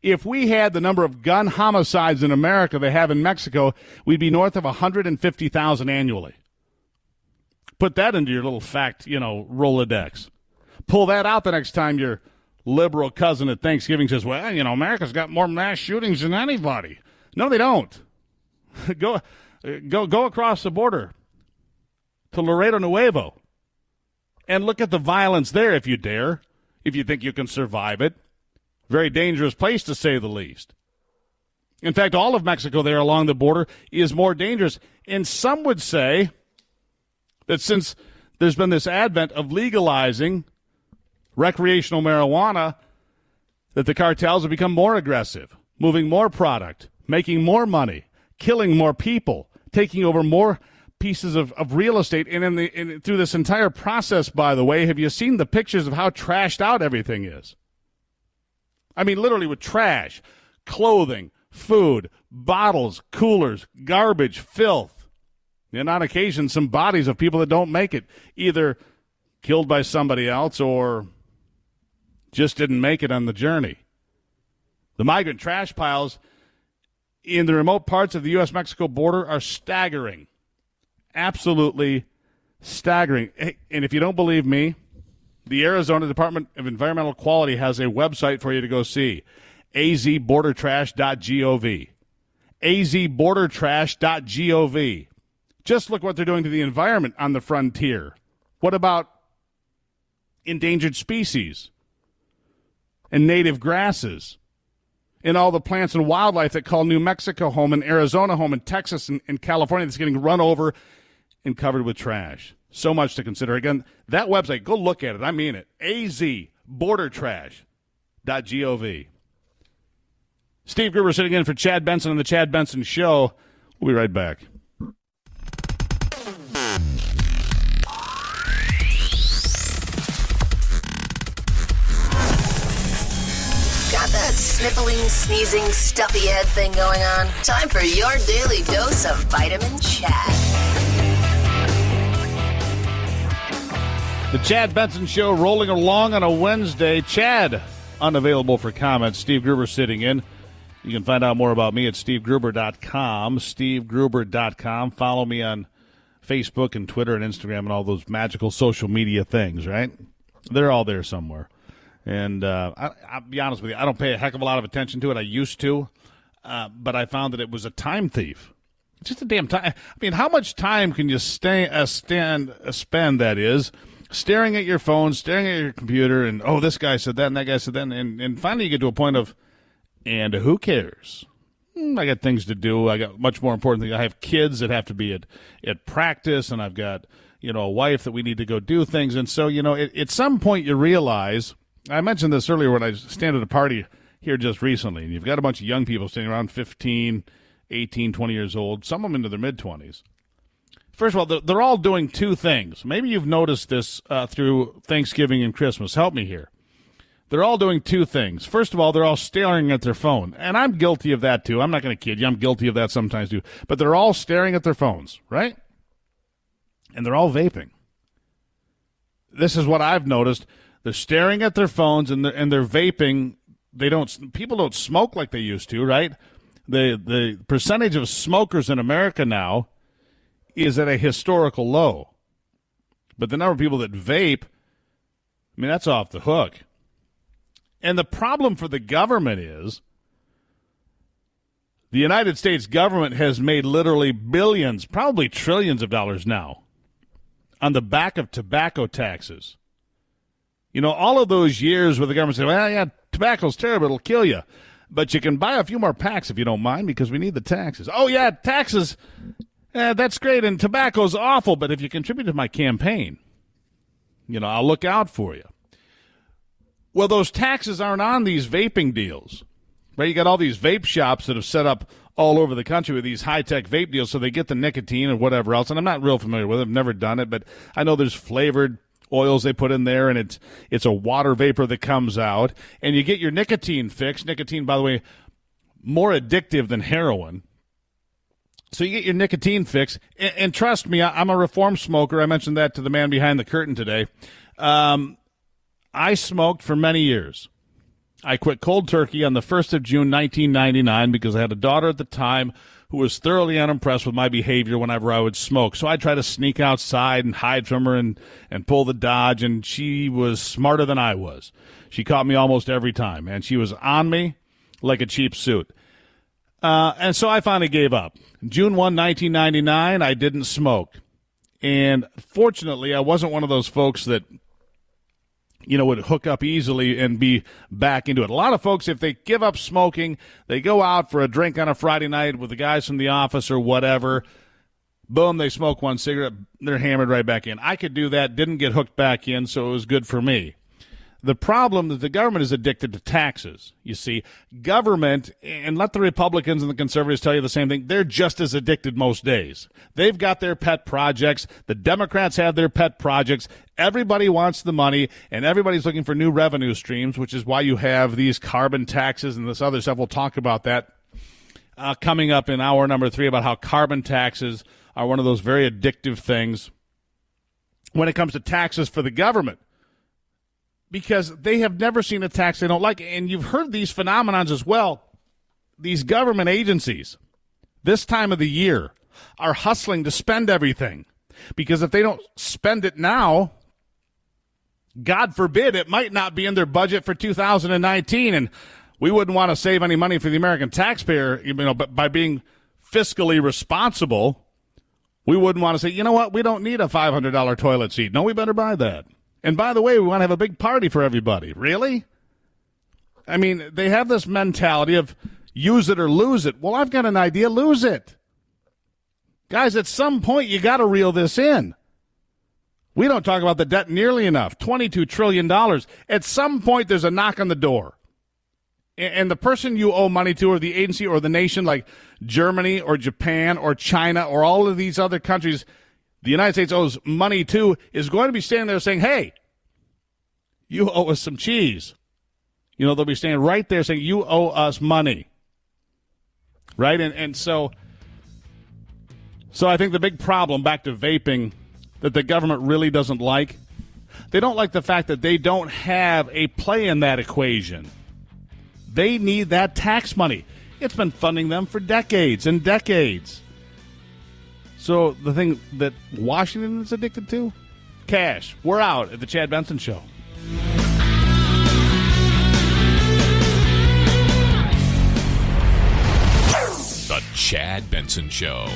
B: If we had the number of gun homicides in America they have in Mexico, we'd be north of 150,000 annually. Put that into your little fact, Rolodex. Pull that out the next time your liberal cousin at Thanksgiving says, well, America's got more mass shootings than anybody. No, they don't. Go across the border to Laredo Nuevo and look at the violence there if you dare, if you think you can survive it. Very dangerous place, to say the least. In fact, all of Mexico there along the border is more dangerous. And some would say that since there's been this advent of legalizing recreational marijuana, that the cartels have become more aggressive, moving more product, making more money, killing more people, taking over more pieces of real estate. And through this entire process, by the way, have you seen the pictures of how trashed out everything is? I mean, literally with trash, clothing, food, bottles, coolers, garbage, filth. And on occasion, some bodies of people that don't make it, either killed by somebody else or just didn't make it on the journey. The migrant trash piles in the remote parts of the U.S.-Mexico border are staggering. Absolutely staggering. And if you don't believe me, the Arizona Department of Environmental Quality has a website for you to go see, azbordertrash.gov. azbordertrash.gov. Just look what they're doing to the environment on the frontier. What about endangered species and native grasses and all the plants and wildlife that call New Mexico home and Arizona home and Texas and California that's getting run over and covered with trash? So much to consider. Again, that website, go look at it. I mean it. azbordertrash.gov. Steve Gruber sitting in for Chad Benson on The Chad Benson Show. We'll be right back.
A: Got that sniffling, sneezing, stuffy head thing going on? Time for your daily dose of Vitamin Chad.
B: The Chad Benson Show rolling along on a Wednesday. Chad, unavailable for comments. Steve Gruber sitting in. You can find out more about me at stevegruber.com. stevegruber.com. Follow me on Facebook and Twitter and Instagram and all those magical social media things, right? They're all there somewhere. And I'll be honest with you, I don't pay a heck of a lot of attention to it. I used to, but I found that it was a time thief. It's just a damn time. I mean, how much time can you spend, that is, staring at your phone, staring at your computer, and, oh, this guy said that and that guy said that, and finally you get to a point of, and who cares? I got things to do. I got much more important things. I have kids that have to be at practice, and I've got, a wife that we need to go do things. And so, at some point you realize, I mentioned this earlier when I stand at a party here just recently, and you've got a bunch of young people standing around 15, 18, 20 years old, some of them into their mid-20s. First of all, they're all doing two things. Maybe you've noticed this through Thanksgiving and Christmas. Help me here. They're all doing two things. First of all, they're all staring at their phone. And I'm guilty of that, too. I'm not going to kid you. I'm guilty of that sometimes, too. But they're all staring at their phones, right? And they're all vaping. This is what I've noticed. They're staring at their phones and they're vaping. People don't smoke like they used to, right? The percentage of smokers in America now is at a historical low. But the number of people that vape, I mean, that's off the hook. And the problem for the government is the United States government has made literally billions, probably trillions of dollars now on the back of tobacco taxes. You know, all of those years where the government said, well, yeah, tobacco's terrible, it'll kill you. But you can buy a few more packs if you don't mind because we need the taxes. Oh, yeah, taxes, that's great, and tobacco's awful, but if you contribute to my campaign, I'll look out for you. Well, those taxes aren't on these vaping deals, right? You got all these vape shops that have set up all over the country with these high-tech vape deals so they get the nicotine and whatever else, and I'm not real familiar with it. I've never done it, but I know there's flavored oils they put in there, and it's a water vapor that comes out, and you get your nicotine fix. Nicotine, by the way, more addictive than heroin. So you get your nicotine fix, and trust me, I'm a reformed smoker. I mentioned that to the man behind the curtain today. I smoked for many years. I quit cold turkey on the 1st of June, 1999, because I had a daughter at the time who was thoroughly unimpressed with my behavior whenever I would smoke. So I'd try to sneak outside and hide from her and pull the dodge, and she was smarter than I was. She caught me almost every time, and she was on me like a cheap suit. And so I finally gave up. June 1, 1999, I didn't smoke. And fortunately, I wasn't one of those folks that would hook up easily and be back into it. A lot of folks, if they give up smoking, they go out for a drink on a Friday night with the guys from the office or whatever. Boom, they smoke one cigarette, they're hammered right back in. I could do that, didn't get hooked back in, so it was good for me. The problem is the government is addicted to taxes. You see, government, and let the Republicans and the conservatives tell you the same thing, they're just as addicted most days. They've got their pet projects. The Democrats have their pet projects. Everybody wants the money, and everybody's looking for new revenue streams, which is why you have these carbon taxes and this other stuff. We'll talk about that coming up in hour number 3 about how carbon taxes are one of those very addictive things when it comes to taxes for the government. Because they have never seen a tax they don't like. And you've heard these phenomenons as well. These government agencies, this time of the year, are hustling to spend everything. Because if they don't spend it now, God forbid, it might not be in their budget for 2019. And we wouldn't want to save any money for the American taxpayer, but by being fiscally responsible, we wouldn't want to say, you know what, we don't need a $500 toilet seat. No, we better buy that. And by the way, we want to have a big party for everybody. Really? I mean, they have this mentality of use it or lose it. Well, I've got an idea. Lose it. Guys, at some point, you got to reel this in. We don't talk about the debt nearly enough. $22 trillion. At some point, there's a knock on the door. And the person you owe money to or the agency or the nation like Germany or Japan or China or all of these other countries the United States owes money to is going to be standing there saying, hey, you owe us some cheese. They'll be standing right there saying, you owe us money. Right? And so I think the big problem, back to vaping, that the government really doesn't like, they don't like the fact that they don't have a play in that equation. They need that tax money. It's been funding them for decades and decades. So the thing that Washington is addicted to? Cash. We're out at the Chad Benson Show.
C: The Chad Benson Show.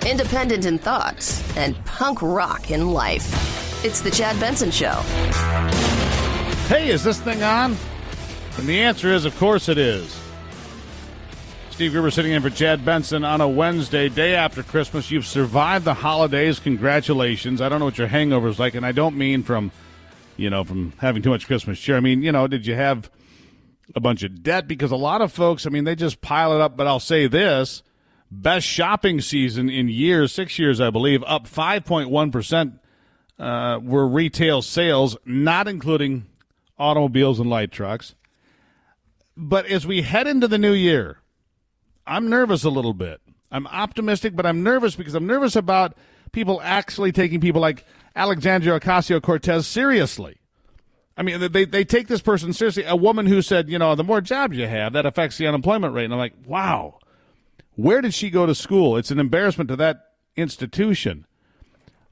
A: Independent in thoughts and punk rock in life. It's the Chad Benson Show.
B: Hey, is this thing on? And the answer is, of course it is. Steve Gruber sitting in for Chad Benson on a Wednesday, day after Christmas. You've survived the holidays. Congratulations. I don't know what your hangover is like, and I don't mean from having too much Christmas cheer. I mean, did you have a bunch of debt? Because a lot of folks, they just pile it up. But I'll say this, best shopping season in years, 6 years, I believe, up 5.1% were retail sales, not including automobiles and light trucks. But as we head into the new year, I'm nervous a little bit. I'm optimistic, but I'm nervous because I'm nervous about people actually taking people like Alexandria Ocasio-Cortez seriously. I mean, they take this person seriously. A woman who said, the more jobs you have, that affects the unemployment rate. And I'm like, wow, where did she go to school? It's an embarrassment to that institution.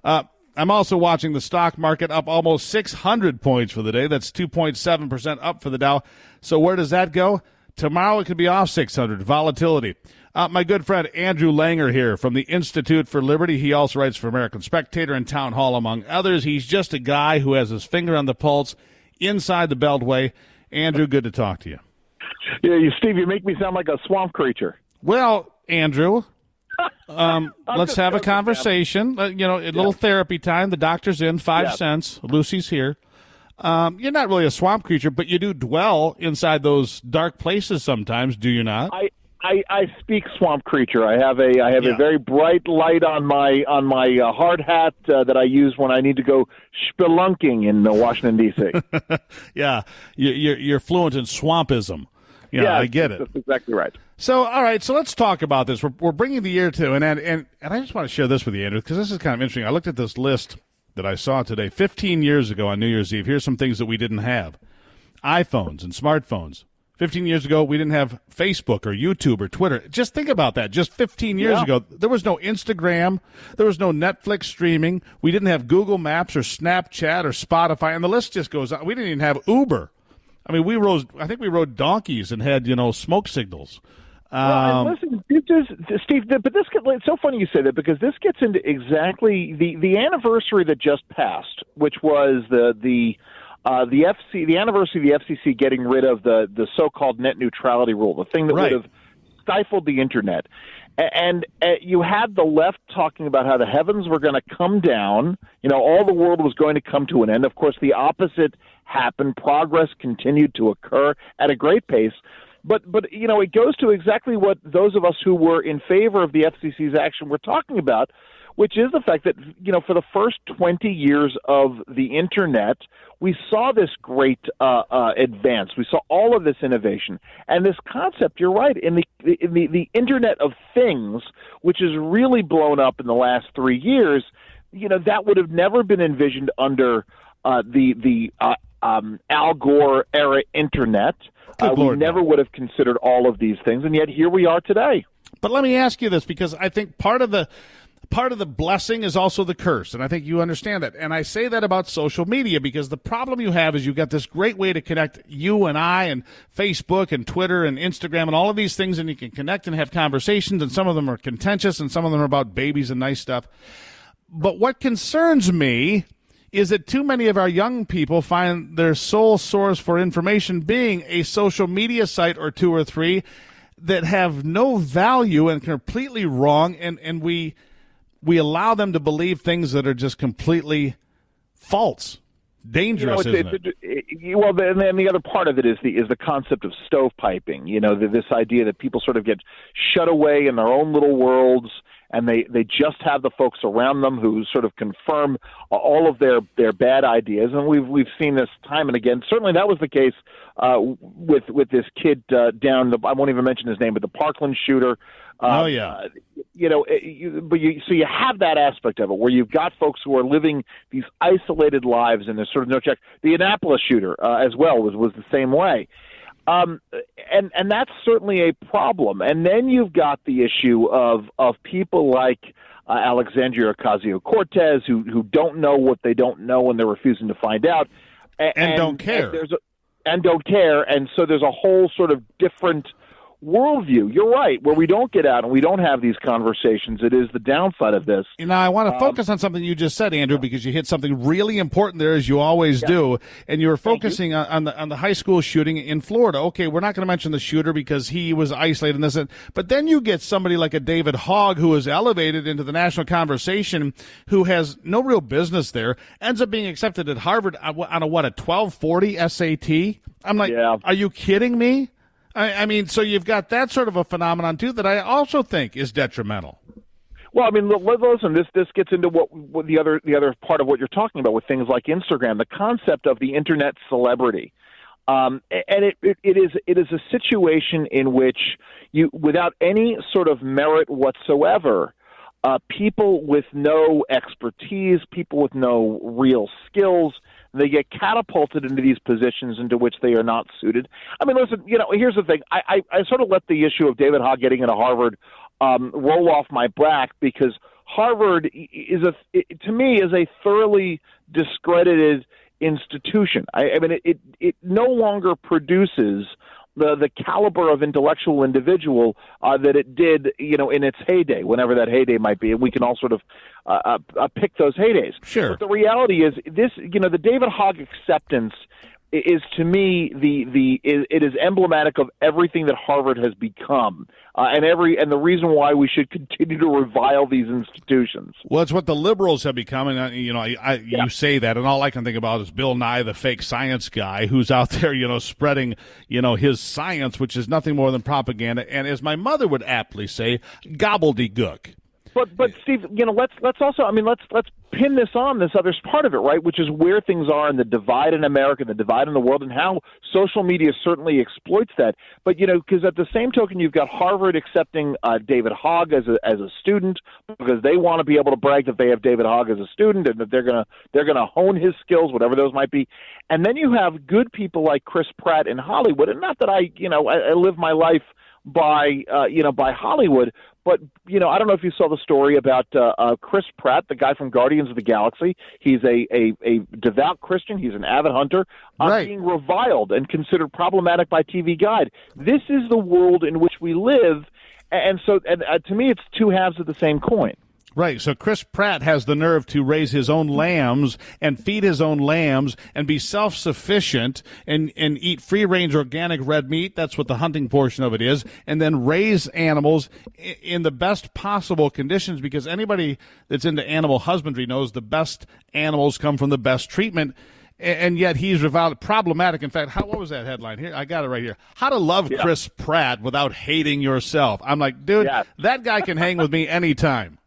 B: I'm also watching the stock market up almost 600 points for the day. That's 2.7% up for the Dow. So where does that go? Tomorrow it could be off 600. Volatility. My good friend Andrew Langer here from the Institute for Liberty. He also writes for American Spectator and Town Hall, among others. He's just a guy who has his finger on the pulse inside the Beltway. Andrew, good to talk to you.
E: Yeah, Steve, you make me sound like a swamp creature.
B: Well, Andrew, let's have a conversation. A little therapy time. The doctor's in, 5 cents. Lucy's here. You're not really a swamp creature, but you do dwell inside those dark places sometimes, do you not?
E: I speak swamp creature. I have a very bright light on my hard hat that I use when I need to go spelunking in Washington D.C.
B: Yeah, you're fluent in swampism. I get it.
E: That's exactly right.
B: So, all right, so let's talk about this. We're bringing the year to an end, and I just want to share this with you, Andrew, because this is kind of interesting. I looked at this list that I saw today. 15 years ago on New Year's Eve, here's some things that we didn't have. iPhones and smartphones. 15 years ago, we didn't have Facebook or YouTube or Twitter. Just think about that. Just 15 years ago, there was no Instagram. There was no Netflix streaming. We didn't have Google Maps or Snapchat or Spotify, and the list just goes on. We didn't even have Uber. I mean, I think we rode donkeys and had, smoke signals.
E: Listen, Steve, but it's so funny you say that because this gets into exactly the anniversary that just passed, which was the anniversary of the FCC getting rid of the so-called net neutrality rule, the thing that would have stifled the internet. And you had the left talking about how the heavens were going to come down, all the world was going to come to an end. Of course, the opposite happened. Progress continued to occur at a great pace. But it goes to exactly what those of us who were in favor of the FCC's action were talking about, which is the fact that, for the first 20 years of the Internet, we saw this great advance. We saw all of this innovation. And this concept, you're right, in the Internet of Things, which has really blown up in the last 3 years, that would have never been envisioned under the Al Gore era Internet. We never would have considered all of these things, and yet here we are today.
B: But let me ask you this, because I think part of the blessing is also the curse, and I think you understand that. And I say that about social media because the problem you have is you've got this great way to connect you and I and Facebook and Twitter and Instagram and all of these things, and you can connect and have conversations, and some of them are contentious and some of them are about babies and nice stuff. But what concerns me is that too many of our young people find their sole source for information being a social media site or two or three that have no value and completely wrong, and we allow them to believe things that are just completely false, dangerous, isn't it?
E: Well, and then the other part of it is the concept of stovepiping. This idea that people sort of get shut away in their own little worlds, and they just have the folks around them who sort of confirm all of their bad ideas. And we've seen this time and again. Certainly that was the case with this kid down I won't even mention his name, but the Parkland shooter.
B: Oh, yeah.
E: So you have that aspect of it where you've got folks who are living these isolated lives and there's sort of no check. The Annapolis shooter as well was the same way. And that's certainly a problem. And then you've got the issue of people like Alexandria Ocasio-Cortez who don't know what they don't know and they're refusing to find out.
B: And don't care.
E: And don't care. And so there's a whole sort of different worldview. You're right. Where we don't get out and we don't have these conversations, it is the downside of this.
B: I want to focus on something you just said, Andrew, because you hit something really important there, as you always do, and you were focusing on the high school shooting in Florida. Okay, we're not going to mention the shooter because he was isolated in this, but then you get somebody like a David Hogg who is elevated into the national conversation, who has no real business there, ends up being accepted at Harvard on a 1240 SAT. I'm like, Are you kidding me? I mean, so you've got that sort of a phenomenon, too, that I also think is detrimental.
E: Well, I mean, listen, this gets into what the other part of what you're talking about with things like Instagram, the concept of the internet celebrity. And it is a situation in which you, without any sort of merit whatsoever, people with no expertise, people with no real skills, they get catapulted into these positions into which they are not suited. I mean, listen, here's the thing. I sort of let the issue of David Hogg getting into Harvard roll off my back because Harvard to me is a thoroughly discredited institution. I mean, it no longer produces the caliber of intellectual individual that it did, in its heyday, whenever that heyday might be, and we can all sort of pick those heydays.
B: Sure.
E: But the reality is, the David Hogg acceptance is, to me, it is emblematic of everything that Harvard has become, and the reason why we should continue to revile these institutions.
B: Well, it's what the liberals have become, and you say that, and all I can think about is Bill Nye, the fake science guy, who's out there, spreading, his science, which is nothing more than propaganda, and as my mother would aptly say, gobbledygook.
E: But Steve, let's also, let's pin this on this other part of it, right? Which is where things are and the divide in America, the divide in the world, and how social media certainly exploits that. But because at the same token, you've got Harvard accepting David Hogg as a student because they want to be able to brag that they have David Hogg as a student and that they're gonna hone his skills, whatever those might be. And then you have good people like Chris Pratt in Hollywood, and not that I live my life by Hollywood. But, I don't know if you saw the story about Chris Pratt, the guy from Guardians of the Galaxy. He's a devout Christian. He's an avid hunter, being reviled and considered problematic by TV Guide. This is the world in which we live. And so to me, it's two halves of the same coin.
B: Right, so Chris Pratt has the nerve to raise his own lambs and feed his own lambs and be self-sufficient and eat free-range organic red meat. That's what the hunting portion of it is. And then raise animals in the best possible conditions, because anybody that's into animal husbandry knows the best animals come from the best treatment. And yet he's reviled, problematic. In fact, what was that headline here? I got it right here. How to love Chris Pratt without hating yourself. I'm like, dude, that guy can hang with me anytime.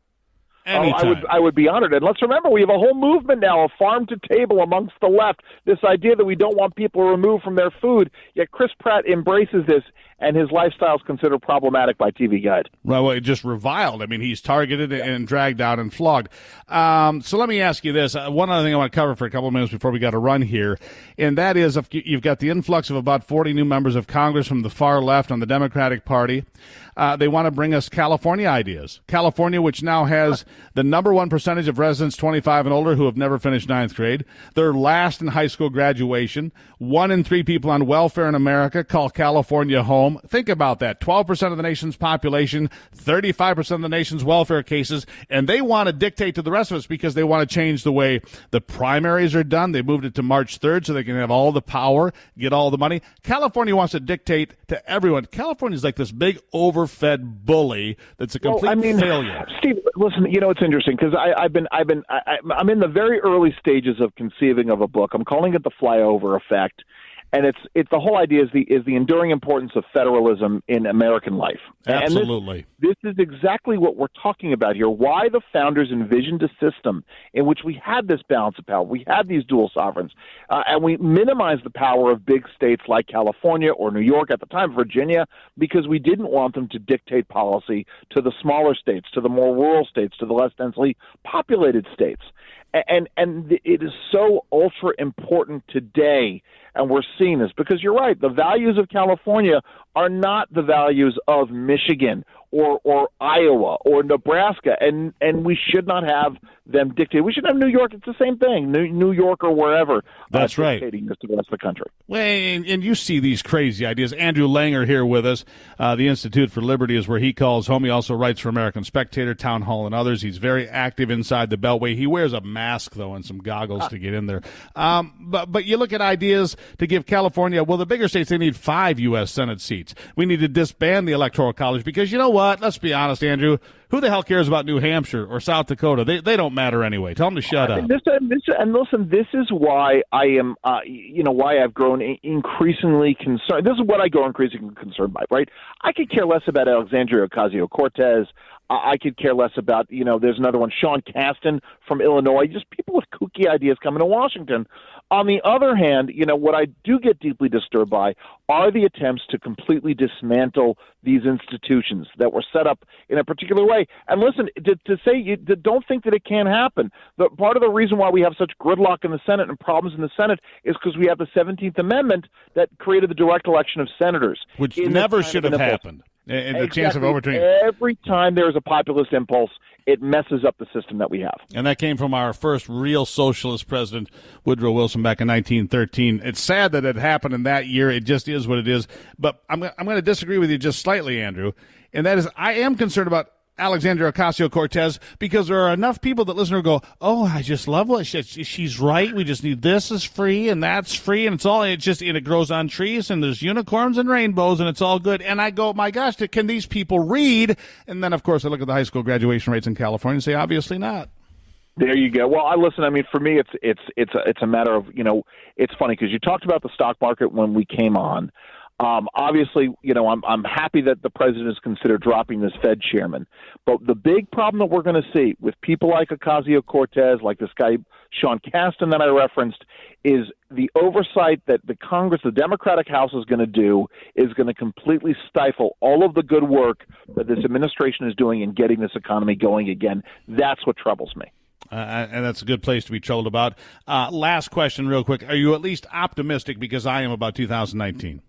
E: I would be honored. And let's remember, we have a whole movement now of farm to table amongst the left, this idea that we don't want people removed from their food, yet Chris Pratt embraces this, and his lifestyle is considered problematic by TV Guide.
B: Well, just reviled. I mean, he's targeted and dragged out and flogged. So let me ask you this. One other thing I want to cover for a couple of minutes before we got to run here, and that is you've got the influx of about 40 new members of Congress from the far left on the Democratic Party. They want to bring us California ideas. California, which now has the number one percentage of residents 25 and older who have never finished ninth grade. They're last in high school graduation. 1 in 3 people on welfare in America call California home. Think about that. 12% of the nation's population, 35% of the nation's welfare cases, and they want to dictate to the rest of us because they want to change the way the primaries are done. They moved it to March 3rd so they can have all the power, get all the money. California wants to dictate to everyone. California's like this big overfed bully that's a complete failure.
E: Steve, listen, it's interesting because I'm in the very early stages of conceiving of a book. I'm calling it The Flyover Effect. And it's the whole idea is the enduring importance of federalism in American life.
B: Absolutely.
E: And this is exactly what we're talking about here. Why the founders envisioned a system in which we had this balance of power, we had these dual sovereigns, and we minimized the power of big states like California or New York, at the time Virginia, because we didn't want them to dictate policy to the smaller states, to the more rural states, to the less densely populated states. And it is so ultra important today, and we're seeing this because you're right. The values of California are not the values of Michigan or Iowa or Nebraska, and we should not have them dictate. We should have New York. It's the same thing, New York or wherever.
B: That's right.
E: Dictating this to the rest of the country.
B: Well, and you see these crazy ideas. Andrew Langer here with us. The Institute for Liberty is where he calls home. He also writes for American Spectator, Town Hall, and others. He's very active inside the Beltway. He wears a mask, though, and some goggles to get in there. But you look at ideas to give California, well, the bigger states, they need 5 U.S. Senate seats. We need to disband the Electoral College because you know what? Let's be honest, Andrew. Who the hell cares about New Hampshire or South Dakota? They don't matter anyway. Tell them to shut up.
E: And listen, this is why I am, why I've grown increasingly concerned. This is what I grow increasingly concerned by, right? I could care less about Alexandria Ocasio-Cortez. I could care less about, there's another one, Sean Casten from Illinois, just people with kooky ideas coming to Washington. On the other hand, what I do get deeply disturbed by are the attempts to completely dismantle these institutions that were set up in a particular way. And listen, to say don't think that it can't happen. Part of the reason why we have such gridlock in the Senate and problems in the Senate is because we have the 17th Amendment that created the direct election of senators.
B: Which never should have happened. And the chance of overturning.
E: Every time there's a populist impulse, it messes up the system that we have.
B: And that came from our first real socialist president, Woodrow Wilson, back in 1913. It's sad that it happened in that year. It just is what it is. But I'm going to disagree with you just slightly, Andrew. And that is, I am concerned about Alexandria Ocasio-Cortez because there are enough people that listen to her go, oh, I just love what she's right. We just need this is free and that's free and it grows on trees and there's unicorns and rainbows and it's all good. And I go, my gosh, can these people read? And then, of course, I look at the high school graduation rates in California and say, obviously not.
E: There you go. Well, for me, it's a matter of, it's funny because you talked about the stock market when we came on. Obviously, I'm happy that the president has considered dropping this Fed chairman. But the big problem that we're going to see with people like Ocasio-Cortez, like this guy Sean Casten that I referenced, is the oversight that the Congress, the Democratic House is going to do is going to completely stifle all of the good work that this administration is doing in getting this economy going again. That's what troubles me.
B: And that's a good place to be troubled about. Last question real quick. Are you at least optimistic, because I am, about 2019?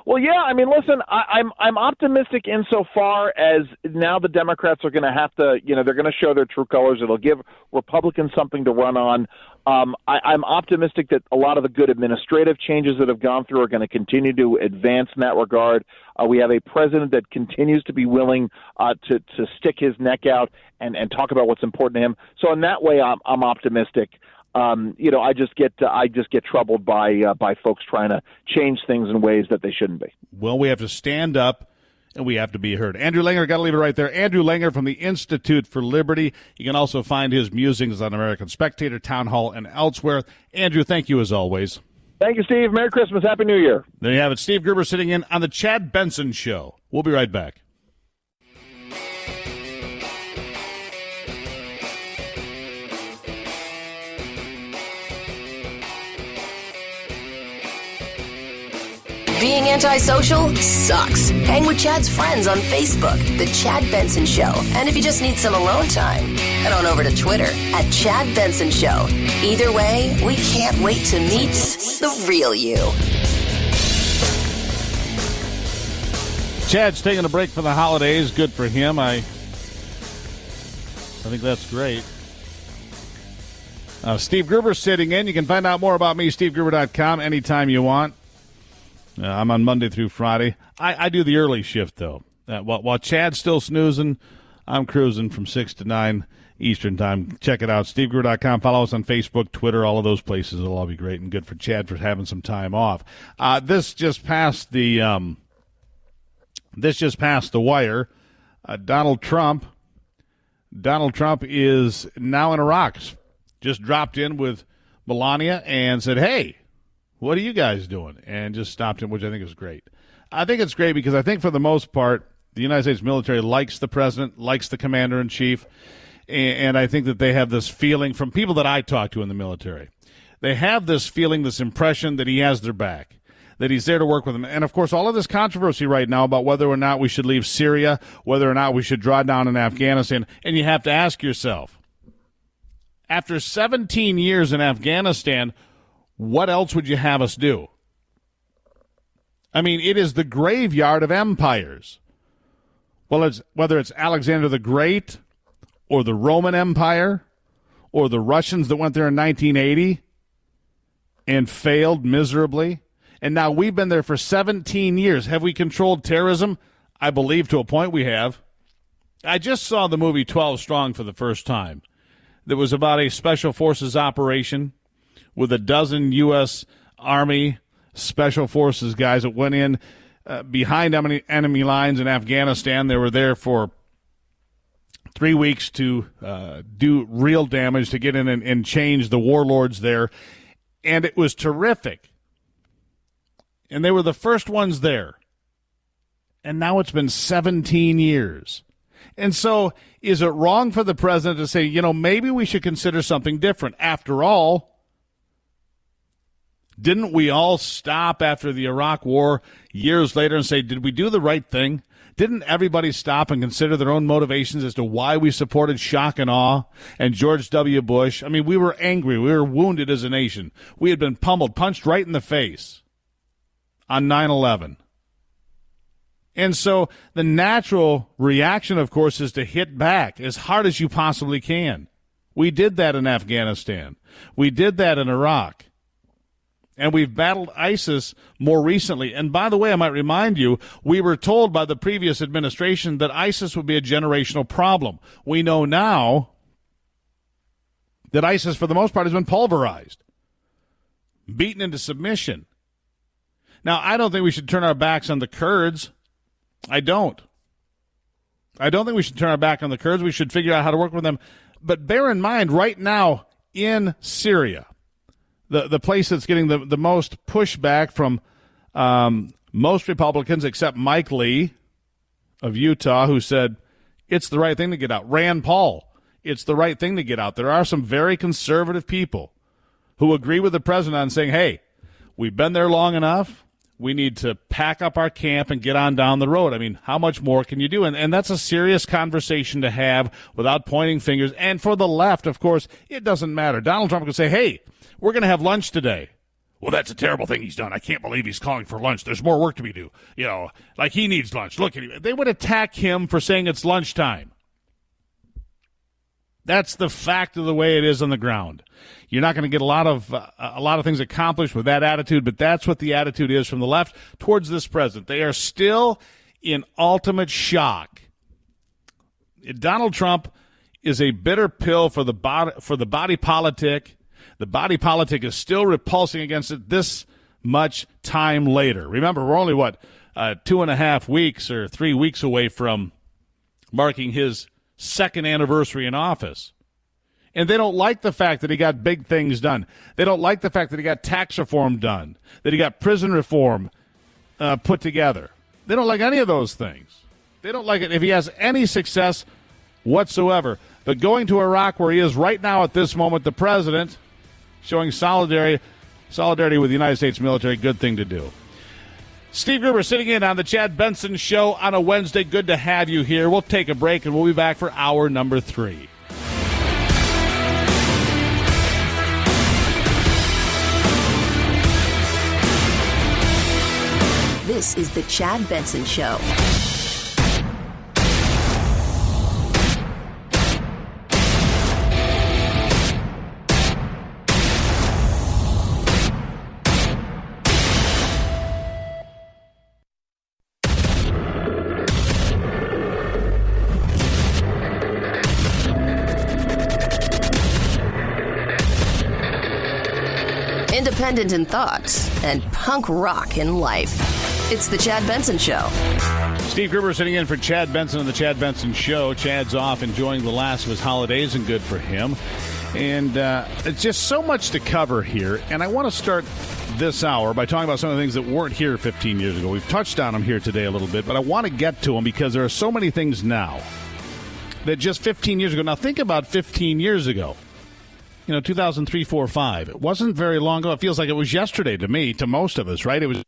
E: Well, yeah. Listen, I'm optimistic insofar as now the Democrats are going to have to, they're going to show their true colors. It'll give Republicans something to run on. I'm optimistic that a lot of the good administrative changes that have gone through are going to continue to advance in that regard. We have a president that continues to be willing to stick his neck out and talk about what's important to him. So in that way, I'm optimistic. I just get troubled by folks trying to change things in ways that they shouldn't be.
B: Well, we have to stand up and we have to be heard. Andrew Langer, got to leave it right there. Andrew Langer from the Institute for Liberty. You can also find his musings on American Spectator, Town Hall, and elsewhere. Andrew, thank you as always.
E: Thank you, Steve. Merry Christmas. Happy New Year.
B: There you have it. Steve Gruber sitting in on the Chad Benson Show. We'll be right back.
A: Being antisocial sucks. Hang with Chad's friends on Facebook, The Chad Benson Show. And if you just need some alone time, head on over to Twitter at Chad Benson Show. Either way, we can't wait to meet the real you.
B: Chad's taking a break for the holidays. Good for him. I think that's great. Steve Gruber sitting in. You can find out more about me, SteveGruber.com, anytime you want. I'm on Monday through Friday. I do the early shift, though. While Chad's still snoozing, I'm cruising from 6 to 9 Eastern time. Check it out, SteveGruber.com. Follow us on Facebook, Twitter, all of those places. It'll all be great and good for Chad for having some time off. This just passed the wire. Donald Trump is now in Iraq. Just dropped in with Melania and said, hey, what are you guys doing? And just stopped him, which I think is great. I think it's great because I think for the most part, the United States military likes the president, likes the commander-in-chief, and I think that they have this feeling from people that I talk to in the military. They have this feeling, this impression that he has their back, that he's there to work with them. And, of course, all of this controversy right now about whether or not we should leave Syria, whether or not we should draw down in Afghanistan, and you have to ask yourself, after 17 years in Afghanistan, what else would you have us do? I mean, it is the graveyard of empires. Well, whether it's Alexander the Great or the Roman Empire or the Russians that went there in 1980 and failed miserably. And now we've been there for 17 years. Have we controlled terrorism? I believe to a point we have. I just saw the movie 12 Strong for the first time. That was about a special forces operation with a dozen U.S. Army special forces guys that went in behind enemy lines in Afghanistan. They were there for 3 weeks to do real damage, to get in and change the warlords there. And it was terrific. And they were the first ones there. And now it's been 17 years. And so is it wrong for the president to say, maybe we should consider something different? After all, didn't we all stop after the Iraq War years later and say, did we do the right thing? Didn't everybody stop and consider their own motivations as to why we supported shock and awe and George W. Bush? I mean, we were angry. We were wounded as a nation. We had been pummeled, punched right in the face on 9/11. And so the natural reaction, of course, is to hit back as hard as you possibly can. We did that in Afghanistan. We did that in Iraq. And we've battled ISIS more recently. And by the way, I might remind you, we were told by the previous administration that ISIS would be a generational problem. We know now that ISIS, for the most part, has been pulverized, beaten into submission. Now, I don't think we should turn our backs on the Kurds. I don't think we should turn our back on the Kurds. We should figure out how to work with them. But bear in mind, right now in Syria, the place that's getting the most pushback from most Republicans, except Mike Lee of Utah, who said it's the right thing to get out. Rand Paul, it's the right thing to get out. There are some very conservative people who agree with the president on saying, hey, we've been there long enough. We need to pack up our camp and get on down the road. I mean, how much more can you do? And that's a serious conversation to have without pointing fingers. And for the left, of course, it doesn't matter. Donald Trump could say, hey, we're going to have lunch today. Well, that's a terrible thing he's done. I can't believe he's calling for lunch. There's more work to be done. Like he needs lunch. Look at him. They would attack him for saying it's lunchtime. That's the fact of the way it is on the ground. You're not going to get a lot of things accomplished with that attitude, but that's what the attitude is from the left towards this president. They are still in ultimate shock. Donald Trump is a bitter pill for the body politic. The body politic is still repulsing against it this much time later. Remember, we're only 2.5 weeks or 3 weeks away from marking his second anniversary in office. And they don't like the fact that he got big things done. They don't like the fact that he got tax reform done, that he got prison reform put together. They don't like any of those things. They don't like it if he has any success whatsoever. But going to Iraq, where he is right now at this moment, the president showing solidarity with the United States military, good thing to do. Steve Gruber sitting in on the Chad Benson Show on a Wednesday. Good to have you here. We'll take a break, and we'll be back for hour number 3.
A: This is the Chad Benson Show. Independent in thought and punk rock in life. It's the Chad Benson Show.
B: Steve Gruber sitting in for Chad Benson on the Chad Benson Show. Chad's off enjoying the last of his holidays, and good for him. And it's just so much to cover here. And I want to start this hour by talking about some of the things that weren't here 15 years ago. We've touched on them here today a little bit, but I want to get to them because there are so many things now that just 15 years ago. Now, think about 15 years ago. 2003, 4, 5. It wasn't very long ago. It feels like it was yesterday to me, to most of us, right? It was.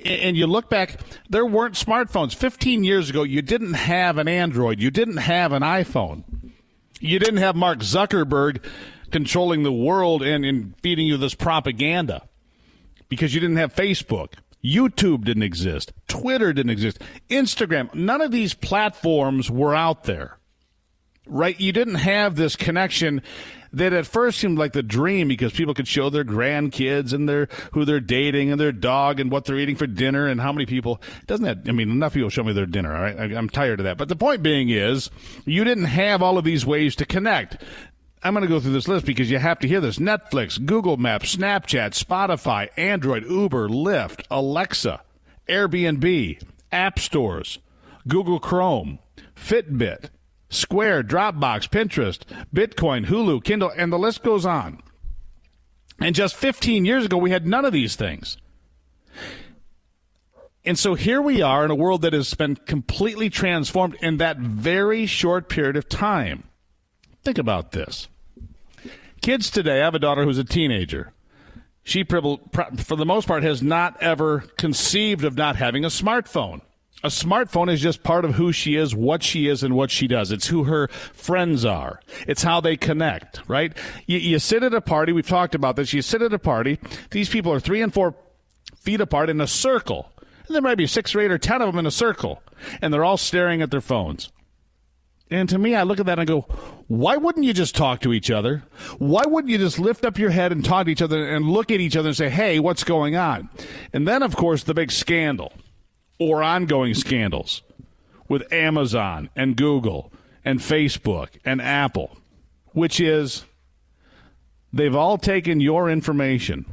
B: And you look back, there weren't smartphones. 15 years ago, you didn't have an Android. You didn't have an iPhone. You didn't have Mark Zuckerberg controlling the world and feeding you this propaganda because you didn't have Facebook. YouTube didn't exist. Twitter didn't exist. Instagram, none of these platforms were out there, right? You didn't have this connection that at first seemed like the dream because people could show their grandkids and who they're dating and their dog and what they're eating for dinner and how many people. Enough people show me their dinner, all right? I'm tired of that. But the point being is you didn't have all of these ways to connect. I'm going to go through this list because you have to hear this. Netflix, Google Maps, Snapchat, Spotify, Android, Uber, Lyft, Alexa, Airbnb, app stores, Google Chrome, Fitbit, Square, Dropbox, Pinterest, Bitcoin, Hulu, Kindle, and the list goes on. And just 15 years ago, we had none of these things. And so here we are in a world that has been completely transformed in that very short period of time. Think about this. Kids today, I have a daughter who's a teenager. She, for the most part, has not ever conceived of not having a smartphone. A smartphone is just part of who she is, and what she does. It's who her friends are. It's how they connect, right? You sit at a party. We've talked about this. You sit at a party. These people are 3 and 4 feet apart in a circle. And there might be 6 or 8 or 10 of them in a circle. And they're all staring at their phones. And to me, I look at that and I go, why wouldn't you just talk to each other? Why wouldn't you just lift up your head and talk to each other and look at each other and say, hey, what's going on? And then, of course, the big scandal or ongoing scandals with Amazon and Google and Facebook and Apple, which is they've all taken your information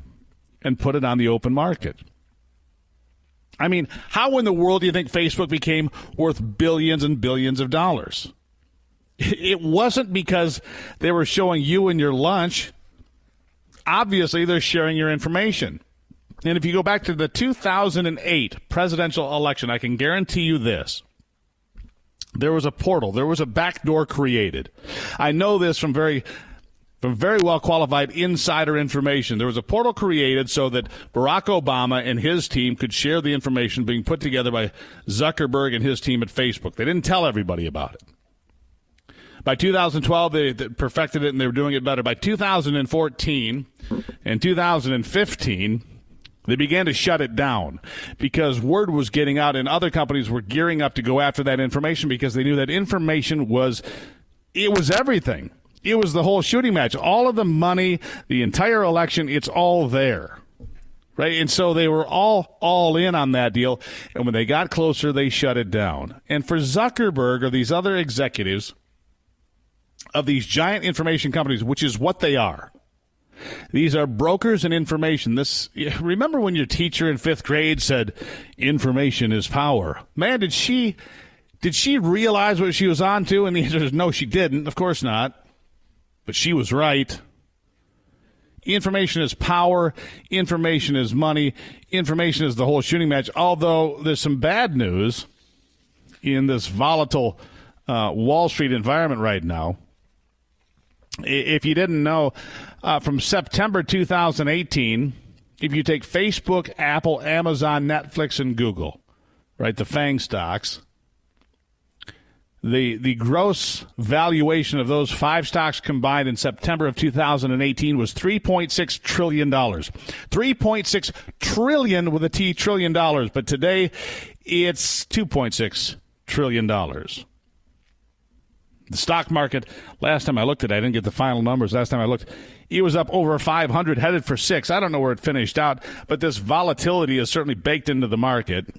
B: and put it on the open market. I mean, how in the world do you think Facebook became worth billions and billions of dollars? It wasn't because they were showing you and your lunch. Obviously, they're sharing your information. And if you go back to the 2008 presidential election, I can guarantee you this. There was a portal. There was a backdoor created. I know this from very well qualified insider information. There was a portal created so that Barack Obama and his team could share the information being put together by Zuckerberg and his team at Facebook. They didn't tell everybody about it. By 2012, they perfected it and they were doing it better. By 2014 and 2015, they began to shut it down because word was getting out and other companies were gearing up to go after that information because they knew that information was everything. It was the whole shooting match. All of the money, the entire election, it's all there. Right? And so they were all in on that deal. And when they got closer, they shut it down. And for Zuckerberg or these other executives of these giant information companies, which is what they are, these are brokers in information. Remember when your teacher in 5th grade said, information is power? Man, did she realize what she was on to? And the answer is no, she didn't. Of course not. But she was right. Information is power. Information is money. Information is the whole shooting match. Although there's some bad news in this volatile Wall Street environment right now. If you didn't know, from September 2018, if you take Facebook, Apple, Amazon, Netflix, and Google, right, the FANG stocks, the gross valuation of those 5 stocks combined in September of 2018 was $3.6 trillion. $3.6 trillion with a T, trillion dollars. But today, it's $2.6 trillion. The stock market, last time I looked at it, I didn't get the final numbers. Last time I looked, it was up over 500, headed for 6. I don't know where it finished out, but this volatility is certainly baked into the market.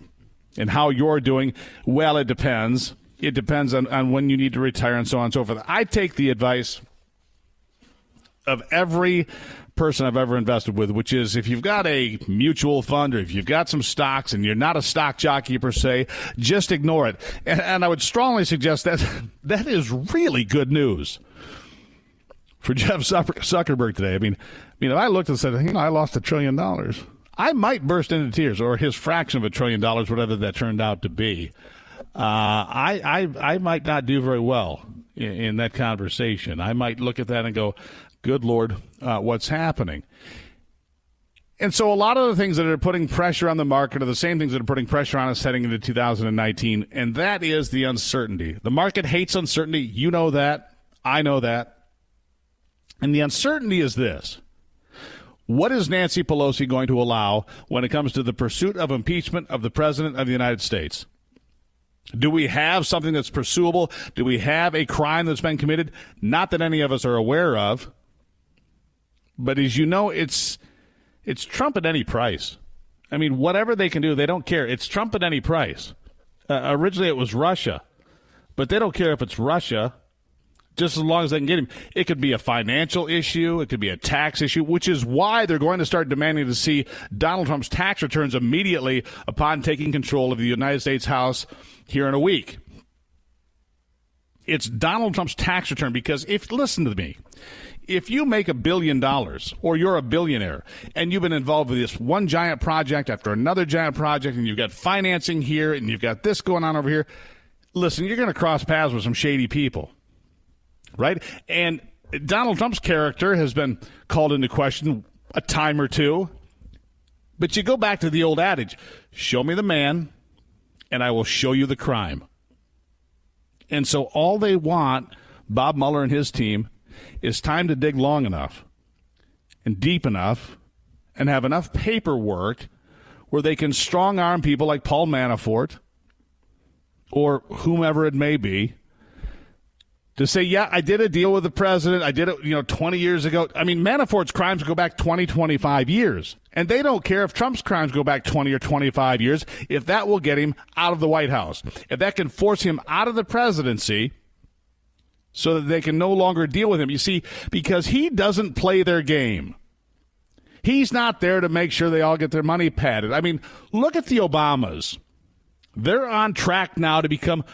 B: And how you're doing, well, it depends. It depends on when you need to retire and so on and so forth. I take the advice of every person I've ever invested with, which is if you've got a mutual fund or if you've got some stocks and you're not a stock jockey per se, just ignore it. And I would strongly suggest that is really good news for Jeff Zuckerberg today. I mean, if I looked and said, I lost $1 trillion, I might burst into tears, or his fraction of $1 trillion, whatever that turned out to be. I might not do very well in that conversation. I might look at that and go, good Lord, what's happening? And so a lot of the things that are putting pressure on the market are the same things that are putting pressure on us heading into 2019, and that is the uncertainty. The market hates uncertainty. You know that. I know that. And the uncertainty is this. What is Nancy Pelosi going to allow when it comes to the pursuit of impeachment of the President of the United States? Do we have something that's pursuable? Do we have a crime that's been committed? Not that any of us are aware of. But as you know, it's Trump at any price. I mean, whatever they can do, they don't care. It's Trump at any price. Originally, it was Russia. But they don't care if it's Russia, just as long as they can get him. It could be a financial issue. It could be a tax issue, which is why they're going to start demanding to see Donald Trump's tax returns immediately upon taking control of the United States House here in a week. It's Donald Trump's tax return because listen to me, if you make $1 billion or you're a billionaire and you've been involved with this one giant project after another giant project and you've got financing here and you've got this going on over here, listen, you're going to cross paths with some shady people, right? And Donald Trump's character has been called into question a time or two. But you go back to the old adage, show me the man and I will show you the crime. And so all they want, Bob Mueller and his team, is time to dig long enough and deep enough and have enough paperwork where they can strong-arm people like Paul Manafort or whomever it may be to say, yeah, I did a deal with the president. I did it, 20 years ago. I mean, Manafort's crimes go back 20, 25 years. And they don't care if Trump's crimes go back 20 or 25 years, if that will get him out of the White House. If that can force him out of the presidency so that they can no longer deal with him. You see, because he doesn't play their game. He's not there to make sure they all get their money padded. I mean, look at the Obamas. They're on track now to become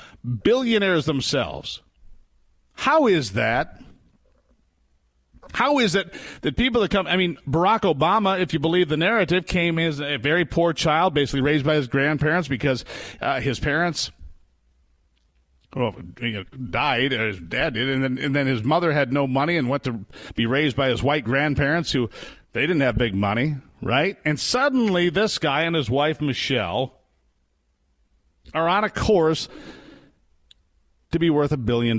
B: billionaires themselves. How is that? How is it that people that come, Barack Obama, if you believe the narrative, came as a very poor child, basically raised by his grandparents because his parents died, or his dad did, and then his mother had no money and went to be raised by his white grandparents who, they didn't have big money, right? And suddenly this guy and his wife, Michelle, are on a course to be worth $1 billion.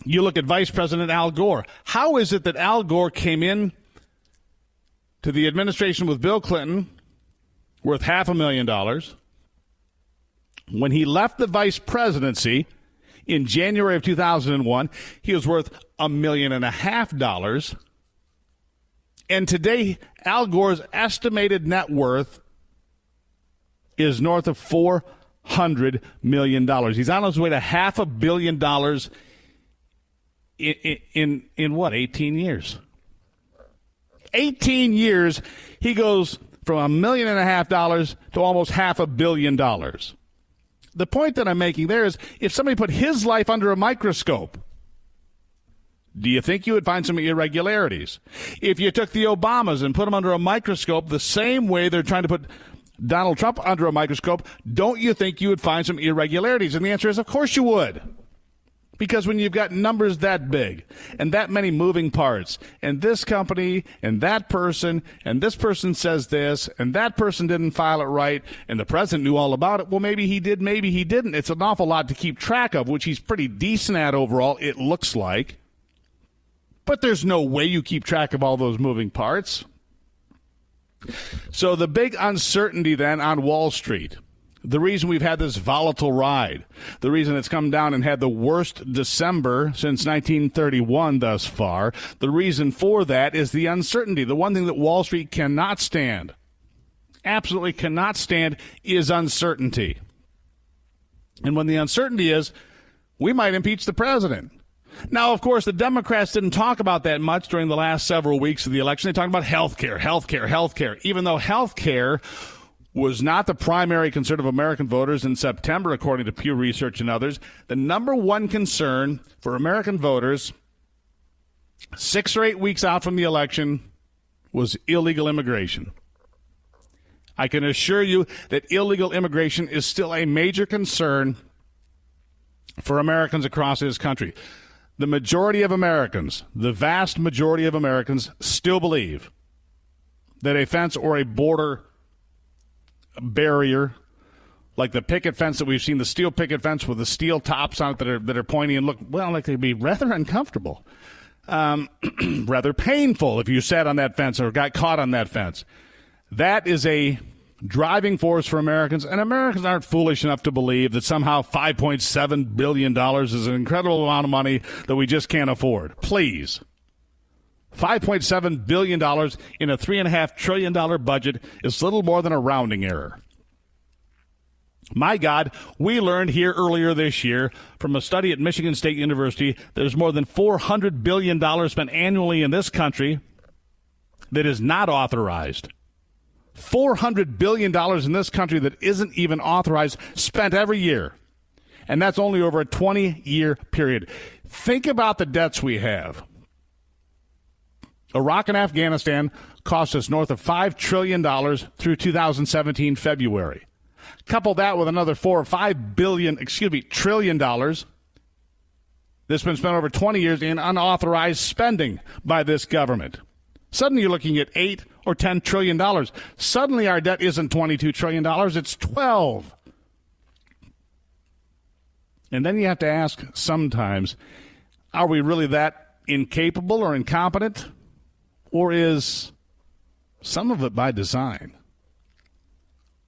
B: You look at Vice President Al Gore. How is it that Al Gore came in to the administration with Bill Clinton worth $500,000? When he left the vice presidency in January of 2001, he was worth $1.5 million. And today, Al Gore's estimated net worth is north of $400 million. He's on his way to $500 million in what, 18 years? 18 years, he goes from $1.5 million to almost $500 million. The point that I'm making there is if somebody put his life under a microscope, do you think you would find some irregularities? If you took the Obamas and put them under a microscope the same way they're trying to put Donald Trump under a microscope, don't you think you would find some irregularities? And the answer is, of course you would. Because when you've got numbers that big and that many moving parts, and this company and that person, and this person says this, and that person didn't file it right, and the president knew all about it, well, maybe he did, maybe he didn't. It's an awful lot to keep track of, which he's pretty decent at overall, it looks like. But there's no way you keep track of all those moving parts. So the big uncertainty then on Wall Street, the reason we've had this volatile ride, the reason it's come down and had the worst December since 1931 thus far, the reason for that is the uncertainty. The one thing that Wall Street cannot stand, absolutely cannot stand, is uncertainty. And when the uncertainty is, we might impeach the president. Now, of course, the Democrats didn't talk about that much during the last several weeks of the election. They talked about health care, even though health care was not the primary concern of American voters in September, according to Pew Research and others. The number one concern for American voters 6 or 8 weeks out from the election was illegal immigration. I can assure you that illegal immigration is still a major concern for Americans across this country. The majority of Americans, the vast majority of Americans, still believe that a fence or a border barrier, like the picket fence that we've seen, the steel picket fence with the steel tops on it that are pointy and look, well, like they'd be rather uncomfortable. rather painful if you sat on that fence or got caught on that fence. That is a driving force for Americans, and Americans aren't foolish enough to believe that somehow $5.7 billion is an incredible amount of money that we just can't afford. Please. $5.7 billion in a $3.5 trillion budget is little more than a rounding error. My God, we learned here earlier this year from a study at Michigan State University there's more than $400 billion spent annually in this country that is not authorized. $400 billion in this country that isn't even authorized, spent every year. And that's only over a 20-year period. Think about the debts we have. Iraq and Afghanistan cost us north of $5 trillion through 2017 February. Couple that with another $4 trillion that's been spent over 20 years in unauthorized spending by this government. Suddenly you're looking at $8 or $10 trillion. Suddenly our debt isn't $22 trillion, it's 12. And then you have to ask sometimes, are we really that incapable or incompetent? Or is some of it by design?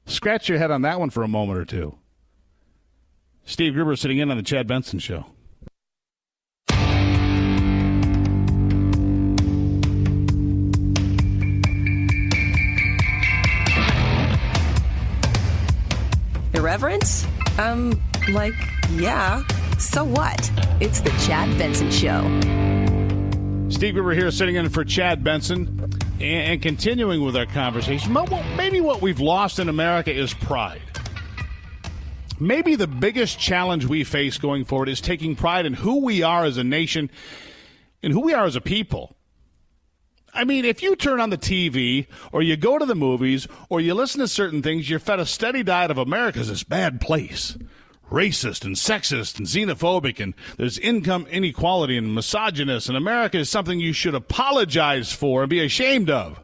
B: Scratch your head on that one for a moment or two. Steve Gruber sitting in on the Chad Benson Show.
A: Irreverence? Yeah. So what? It's the Chad Benson Show.
B: Steve Gruber here sitting in for Chad Benson and continuing with our conversation. Maybe what we've lost in America is pride. Maybe the biggest challenge we face going forward is taking pride in who we are as a nation and who we are as a people. I mean, if you turn on the TV or you go to the movies or you listen to certain things, you're fed a steady diet of America's this bad place. Racist and sexist and xenophobic, and there's income inequality and misogynist, and America is something you should apologize for and be ashamed of.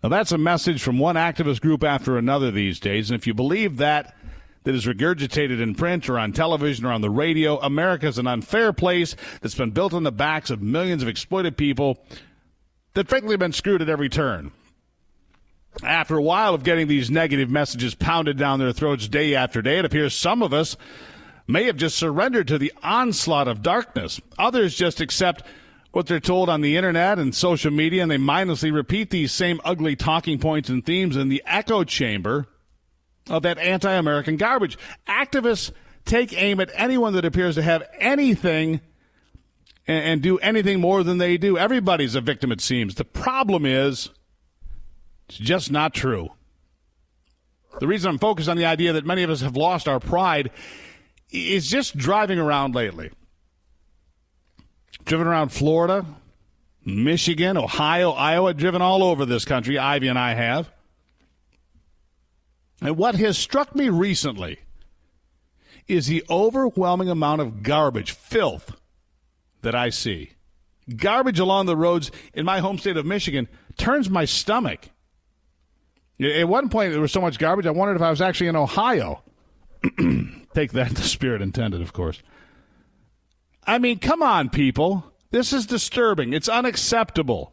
B: Now, that's a message from one activist group after another these days, and if you believe that is regurgitated in print or on television or on the radio, America is an unfair place that's been built on the backs of millions of exploited people that frankly have been screwed at every turn. After a while of getting these negative messages pounded down their throats day after day, it appears some of us may have just surrendered to the onslaught of darkness. Others just accept what they're told on the internet and social media, and they mindlessly repeat these same ugly talking points and themes in the echo chamber of that anti-American garbage. Activists take aim at anyone that appears to have anything and do anything more than they do. Everybody's a victim, it seems. The problem is, it's just not true. The reason I'm focused on the idea that many of us have lost our pride is just driving around lately. Driven around Florida, Michigan, Ohio, Iowa, driven all over this country, Ivy and I have. And what has struck me recently is the overwhelming amount of garbage, filth, that I see. Garbage along the roads in my home state of Michigan turns my stomach. At one point, there was so much garbage, I wondered if I was actually in Ohio. Take that in the spirit intended, of course. I mean, come on, people. This is disturbing. It's unacceptable.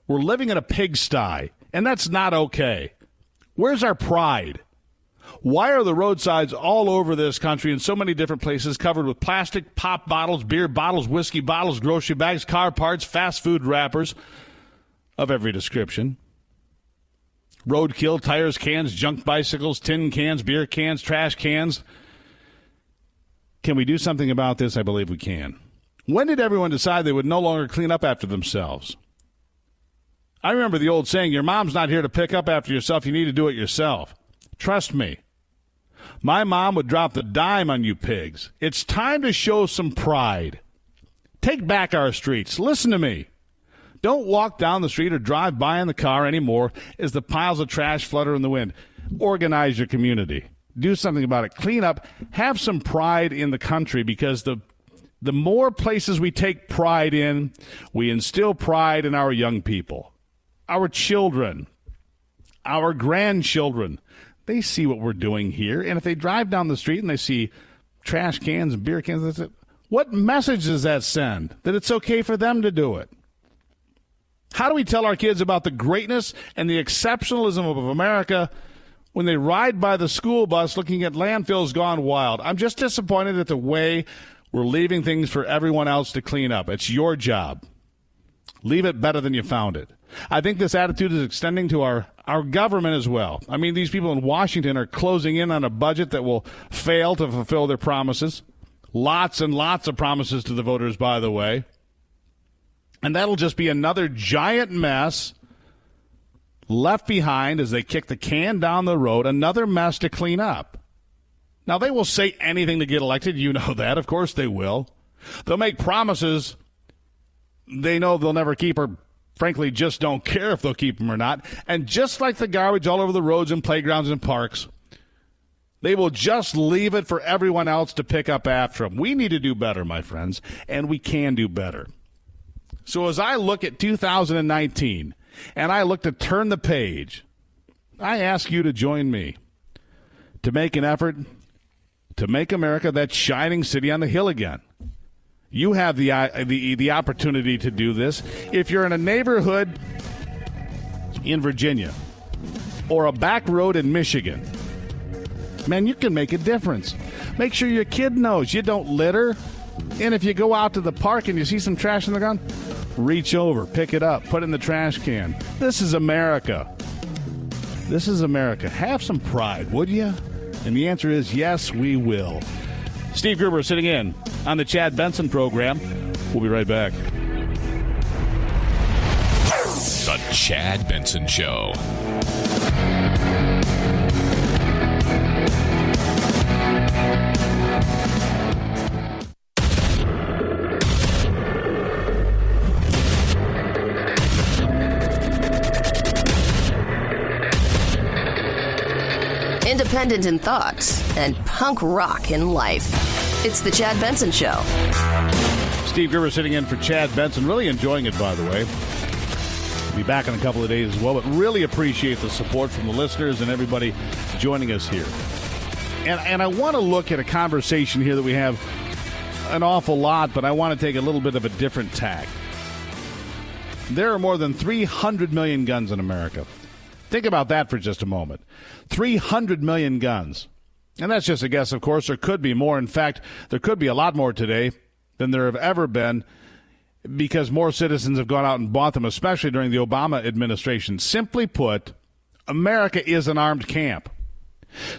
B: We're living in a pigsty, and that's not okay. Where's our pride? Why are the roadsides all over this country in so many different places covered with plastic, pop bottles, beer bottles, whiskey bottles, grocery bags, car parts, fast food wrappers of every description? Roadkill, tires, cans, junk bicycles, tin cans, beer cans, trash cans. Can we do something about this? I believe we can. When did everyone decide they would no longer clean up after themselves? I remember the old saying, your mom's not here to pick up after yourself, you need to do it yourself. Trust me. My mom would drop the dime on you pigs. It's time to show some pride. Take back our streets. Listen to me. Don't walk down the street or drive by in the car anymore as the piles of trash flutter in the wind. Organize your community. Do something about it. Clean up. Have some pride in the country, because the more places we take pride in, we instill pride in our young people, our children, our grandchildren. They see what we're doing here, and if they drive down the street and they see trash cans and beer cans, that's it. What message does that send? That it's okay for them to do it? How do we tell our kids about the greatness and the exceptionalism of America when they ride by the school bus looking at landfills gone wild? I'm just disappointed at the way we're leaving things for everyone else to clean up. It's your job. Leave it better than you found it. I think this attitude is extending to our government as well. I mean, these people in Washington are closing in on a budget that will fail to fulfill their promises. Lots and lots of promises to the voters, by the way. And that'll just be another giant mess left behind as they kick the can down the road, another mess to clean up. Now, they will say anything to get elected. You know that. Of course they will. They'll make promises they know they'll never keep, or frankly just don't care if they'll keep them or not. And just like the garbage all over the roads and playgrounds and parks, they will just leave it for everyone else to pick up after them. We need to do better, my friends, and we can do better. So as I look at 2019 and I look to turn the page, I ask you to join me to make an effort to make America that shining city on the hill again. You have the opportunity to do this. If you're in a neighborhood in Virginia or a back road in Michigan, man, you can make a difference. Make sure your kid knows you don't litter. And if you go out to the park and you see some trash on the ground, reach over, pick it up, put it in the trash can. This is America. This is America. Have some pride, would you? And the answer is yes, we will. Steve Gruber sitting in on the Chad Benson program. We'll be right back.
C: The Chad Benson Show.
A: Independent in thought and punk rock in life. It's the Chad Benson Show.
B: Steve Gruber sitting in for Chad Benson. Really enjoying it, by the way. Be back in a couple of days as well, but really appreciate the support from the listeners and everybody joining us here. And I want to look at a conversation here that we have an awful lot, but I want to take a little bit of a different tack. There are more than 300 million guns in America. Think about that for just a moment. 300 million guns. And that's just a guess, of course. There could be more. In fact, there could be a lot more today than there have ever been because more citizens have gone out and bought them, especially during the Obama administration. Simply put, America is an armed camp.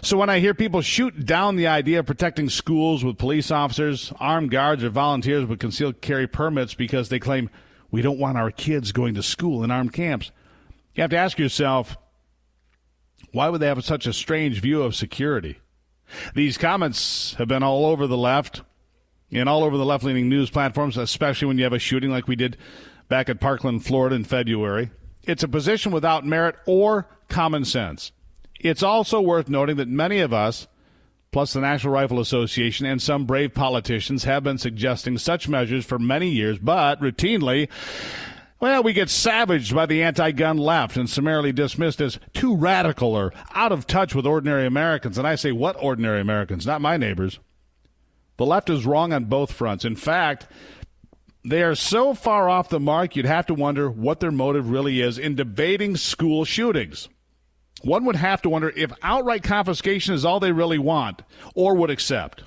B: So when I hear people shoot down the idea of protecting schools with police officers, armed guards, or volunteers with concealed carry permits because they claim we don't want our kids going to school in armed camps, you have to ask yourself, why would they have such a strange view of security? These comments have been all over the left and all over the left-leaning news platforms, especially when you have a shooting like we did back at Parkland, Florida in February. It's a position without merit or common sense. It's also worth noting that many of us, plus the National Rifle Association and some brave politicians, have been suggesting such measures for many years, but routinely, well, we get savaged by the anti-gun left and summarily dismissed as too radical or out of touch with ordinary Americans. And I say, what ordinary Americans? Not my neighbors. The left is wrong on both fronts. In fact, they are so far off the mark, you'd have to wonder what their motive really is in debating school shootings. One would have to wonder if outright confiscation is all they really want or would accept.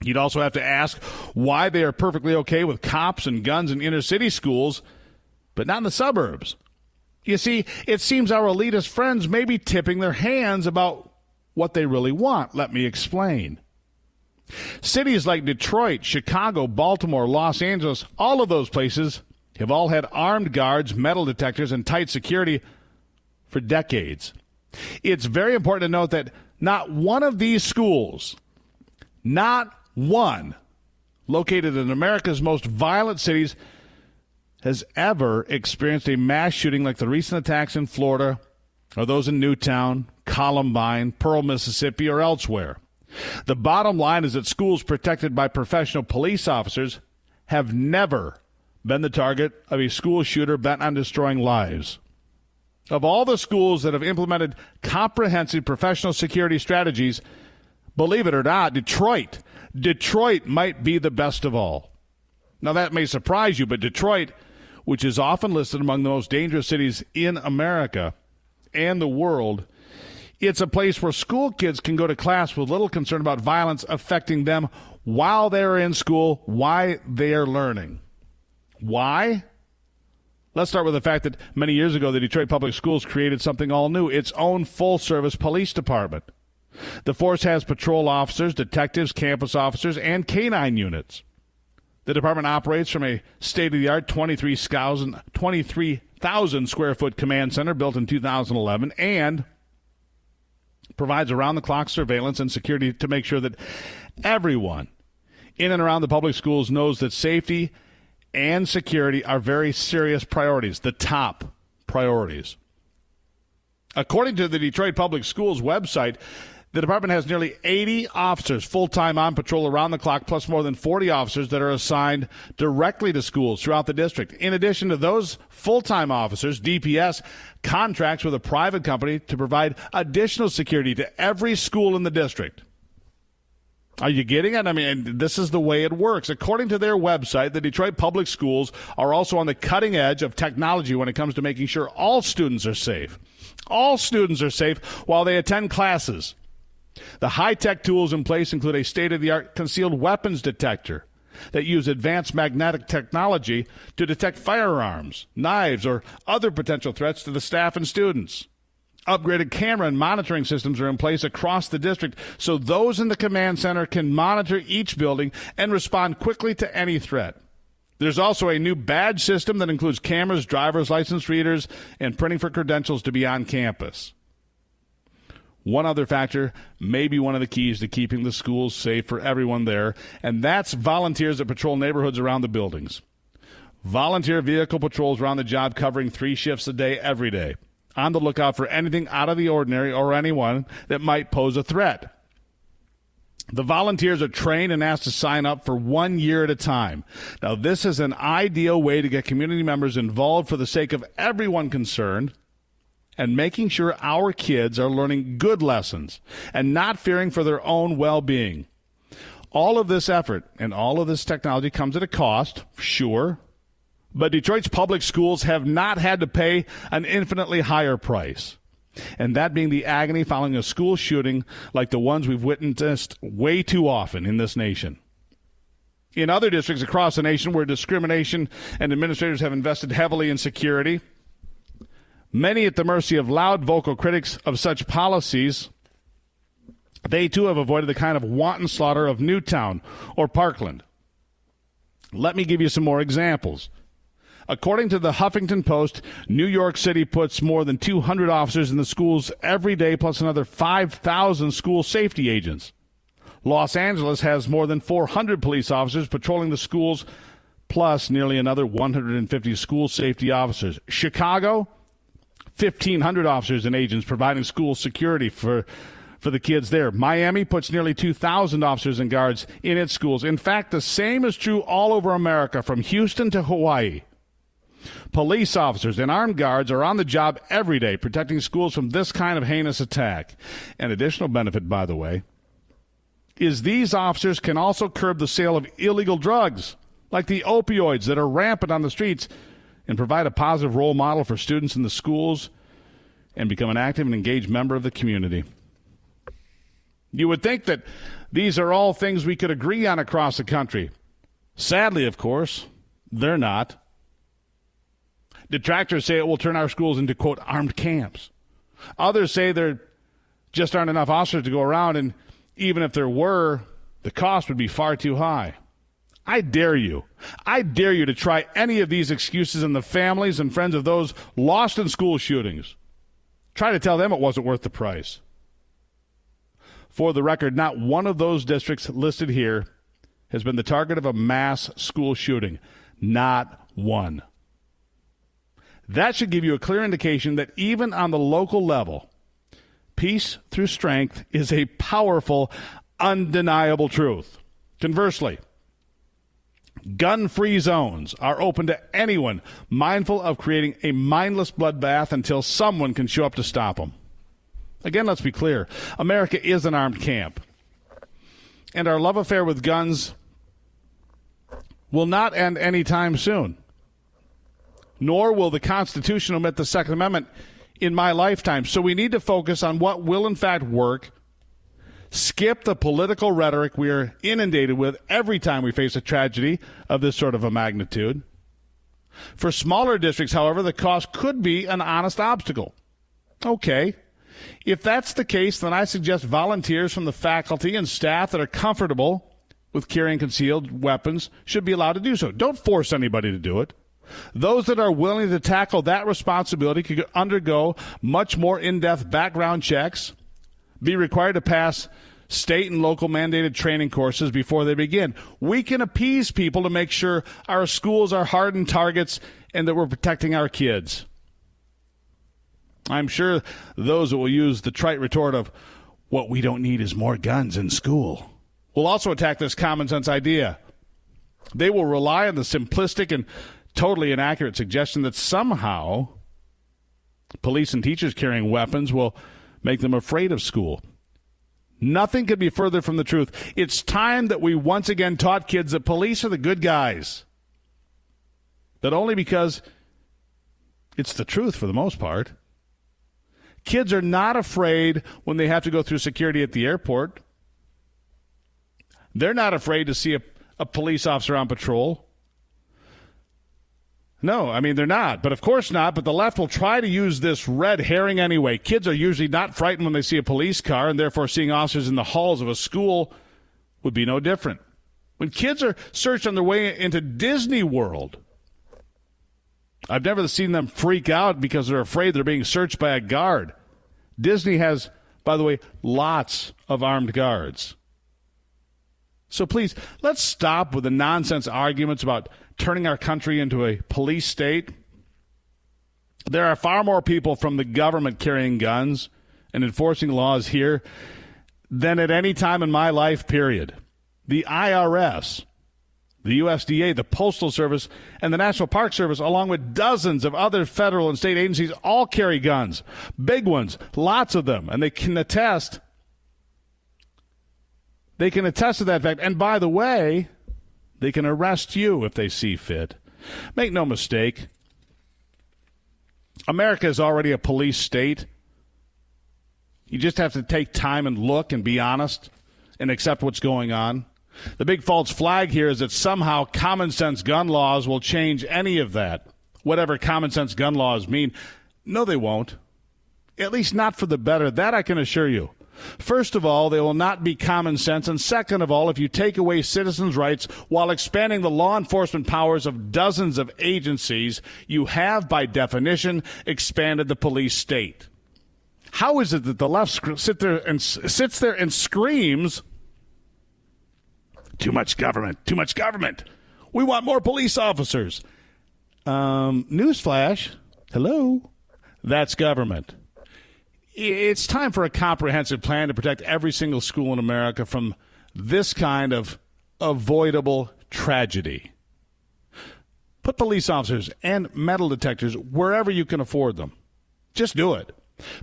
B: You'd also have to ask why they are perfectly okay with cops and guns in inner-city schools, but not in the suburbs. You see, it seems our elitist friends may be tipping their hands about what they really want. Let me explain. Cities like Detroit, Chicago, Baltimore, Los Angeles, all of those places have all had armed guards, metal detectors, and tight security for decades. It's very important to note that not one of these schools, not one, located in America's most violent cities, has ever experienced a mass shooting like the recent attacks in Florida or those in Newtown, Columbine, Pearl, Mississippi, or elsewhere. The bottom line is that schools protected by professional police officers have never been the target of a school shooter bent on destroying lives. Of all the schools that have implemented comprehensive professional security strategies, believe it or not, Detroit Detroit might be the best of all. Now, that may surprise you, but Detroit, which is often listed among the most dangerous cities in America and the world, it's a place where school kids can go to class with little concern about violence affecting them while they're in school, while they're learning. Why? Let's start with the fact that many years ago, the Detroit Public Schools created something all new, its own full-service police department. The force has patrol officers, detectives, campus officers, and canine units. The department operates from a state-of-the-art 23,000 square foot command center built in 2011 and provides around-the-clock surveillance and security to make sure that everyone in and around the public schools knows that safety and security are very serious priorities, the top priorities. According to the Detroit Public Schools website, the department has nearly 80 officers full-time on patrol around the clock, plus more than 40 officers that are assigned directly to schools throughout the district. In addition to those full-time officers, DPS contracts with a private company to provide additional security to every school in the district. Are you getting it? I mean, this is the way it works. According to their website, the Detroit Public Schools are also on the cutting edge of technology when it comes to making sure all students are safe. All students are safe while they attend classes. The high-tech tools in place include a state-of-the-art concealed weapons detector that use advanced magnetic technology to detect firearms, knives, or other potential threats to the staff and students. Upgraded camera and monitoring systems are in place across the district so those in the command center can monitor each building and respond quickly to any threat. There's also a new badge system that includes cameras, driver's license readers, and printing for credentials to be on campus. One other factor may be one of the keys to keeping the schools safe for everyone there, and that's volunteers that patrol neighborhoods around the buildings. Volunteer vehicle patrols are on the job covering 3 shifts a day every day, on the lookout for anything out of the ordinary or anyone that might pose a threat. The volunteers are trained and asked to sign up for 1 year at a time. Now, this is an ideal way to get community members involved for the sake of everyone concerned and making sure our kids are learning good lessons and not fearing for their own well-being. All of this effort and all of this technology comes at a cost, sure, but Detroit's public schools have not had to pay an infinitely higher price, and that being the agony following a school shooting like the ones we've witnessed way too often in this nation. In other districts across the nation where discrimination and administrators have invested heavily in security, many at the mercy of loud vocal critics of such policies, they too have avoided the kind of wanton slaughter of Newtown or Parkland. Let me give you some more examples. According to the Huffington Post, New York City puts more than 200 officers in the schools every day, plus another 5,000 school safety agents. Los Angeles has more than 400 police officers patrolling the schools, plus nearly another 150 school safety officers. Chicago, 1,500 officers and agents providing school security for the kids there. Miami puts nearly 2,000 officers and guards in its schools. In fact, the same is true all over America, from Houston to Hawaii. Police officers and armed guards are on the job every day protecting schools from this kind of heinous attack. An additional benefit, by the way, is these officers can also curb the sale of illegal drugs, like the opioids that are rampant on the streets, and provide a positive role model for students in the schools and become an active and engaged member of the community. You would think that these are all things we could agree on across the country. Sadly, of course, they're not. Detractors say it will turn our schools into, quote, armed camps. Others say there just aren't enough officers to go around, and even if there were, the cost would be far too high. I dare you to try any of these excuses on the families and friends of those lost in school shootings. Try to tell them it wasn't worth the price. For the record, not one of those districts listed here has been the target of a mass school shooting. Not one. That should give you a clear indication that even on the local level, peace through strength is a powerful, undeniable truth. Conversely, gun-free zones are open to anyone mindful of creating a mindless bloodbath until someone can show up to stop them. Again, let's be clear. America is an armed camp. And our love affair with guns will not end anytime soon. Nor will the Constitution omit the Second Amendment in my lifetime. So we need to focus on what will in fact work. Skip the political rhetoric we are inundated with every time we face a tragedy of this sort of a magnitude. For smaller districts, however, the cost could be an honest obstacle. Okay. If that's the case, then I suggest volunteers from the faculty and staff that are comfortable with carrying concealed weapons should be allowed to do so. Don't force anybody to do it. Those that are willing to tackle that responsibility could undergo much more in-depth background checks, be required to pass state and local mandated training courses before they begin. We can appease people to make sure our schools are hardened targets and that we're protecting our kids. I'm sure those that will use the trite retort of, what we don't need is more guns in school, will also attack this common sense idea. They will rely on the simplistic and totally inaccurate suggestion that somehow police and teachers carrying weapons will make them afraid of school. Nothing could be further from the truth. It's time that we once again taught kids that police are the good guys. But only because it's the truth for the most part. Kids are not afraid when they have to go through security at the airport. They're not afraid to see a police officer on patrol. No, I mean, they're not. But of course not. But the left will try to use this red herring anyway. Kids are usually not frightened when they see a police car, and therefore seeing officers in the halls of a school would be no different. When kids are searched on their way into Disney World, I've never seen them freak out because they're afraid they're being searched by a guard. Disney has, by the way, lots of armed guards. So please, let's stop with the nonsense arguments about turning our country into a police state. There are far more people from the government carrying guns and enforcing laws here than at any time in my life, period. The IRS, the USDA, the Postal Service, and the National Park Service, along with dozens of other federal and state agencies, all carry guns. Big ones, lots of them, and they can attest to that fact. And by the way, they can arrest you if they see fit. Make no mistake, America is already a police state. You just have to take time and look and be honest and accept what's going on. The big false flag here is that somehow common sense gun laws will change any of that, whatever common sense gun laws mean. No, they won't. At least not for the better. That I can assure you. First of all, they will not be common sense. And second of all, if you take away citizens' rights while expanding the law enforcement powers of dozens of agencies, you have, by definition, expanded the police state. How is it that the left sits there and screams, too much government, too much government. We want more police officers. Newsflash, hello, that's government. It's time for a comprehensive plan to protect every single school in America from this kind of avoidable tragedy. Put police officers and metal detectors wherever you can afford them. Just do it.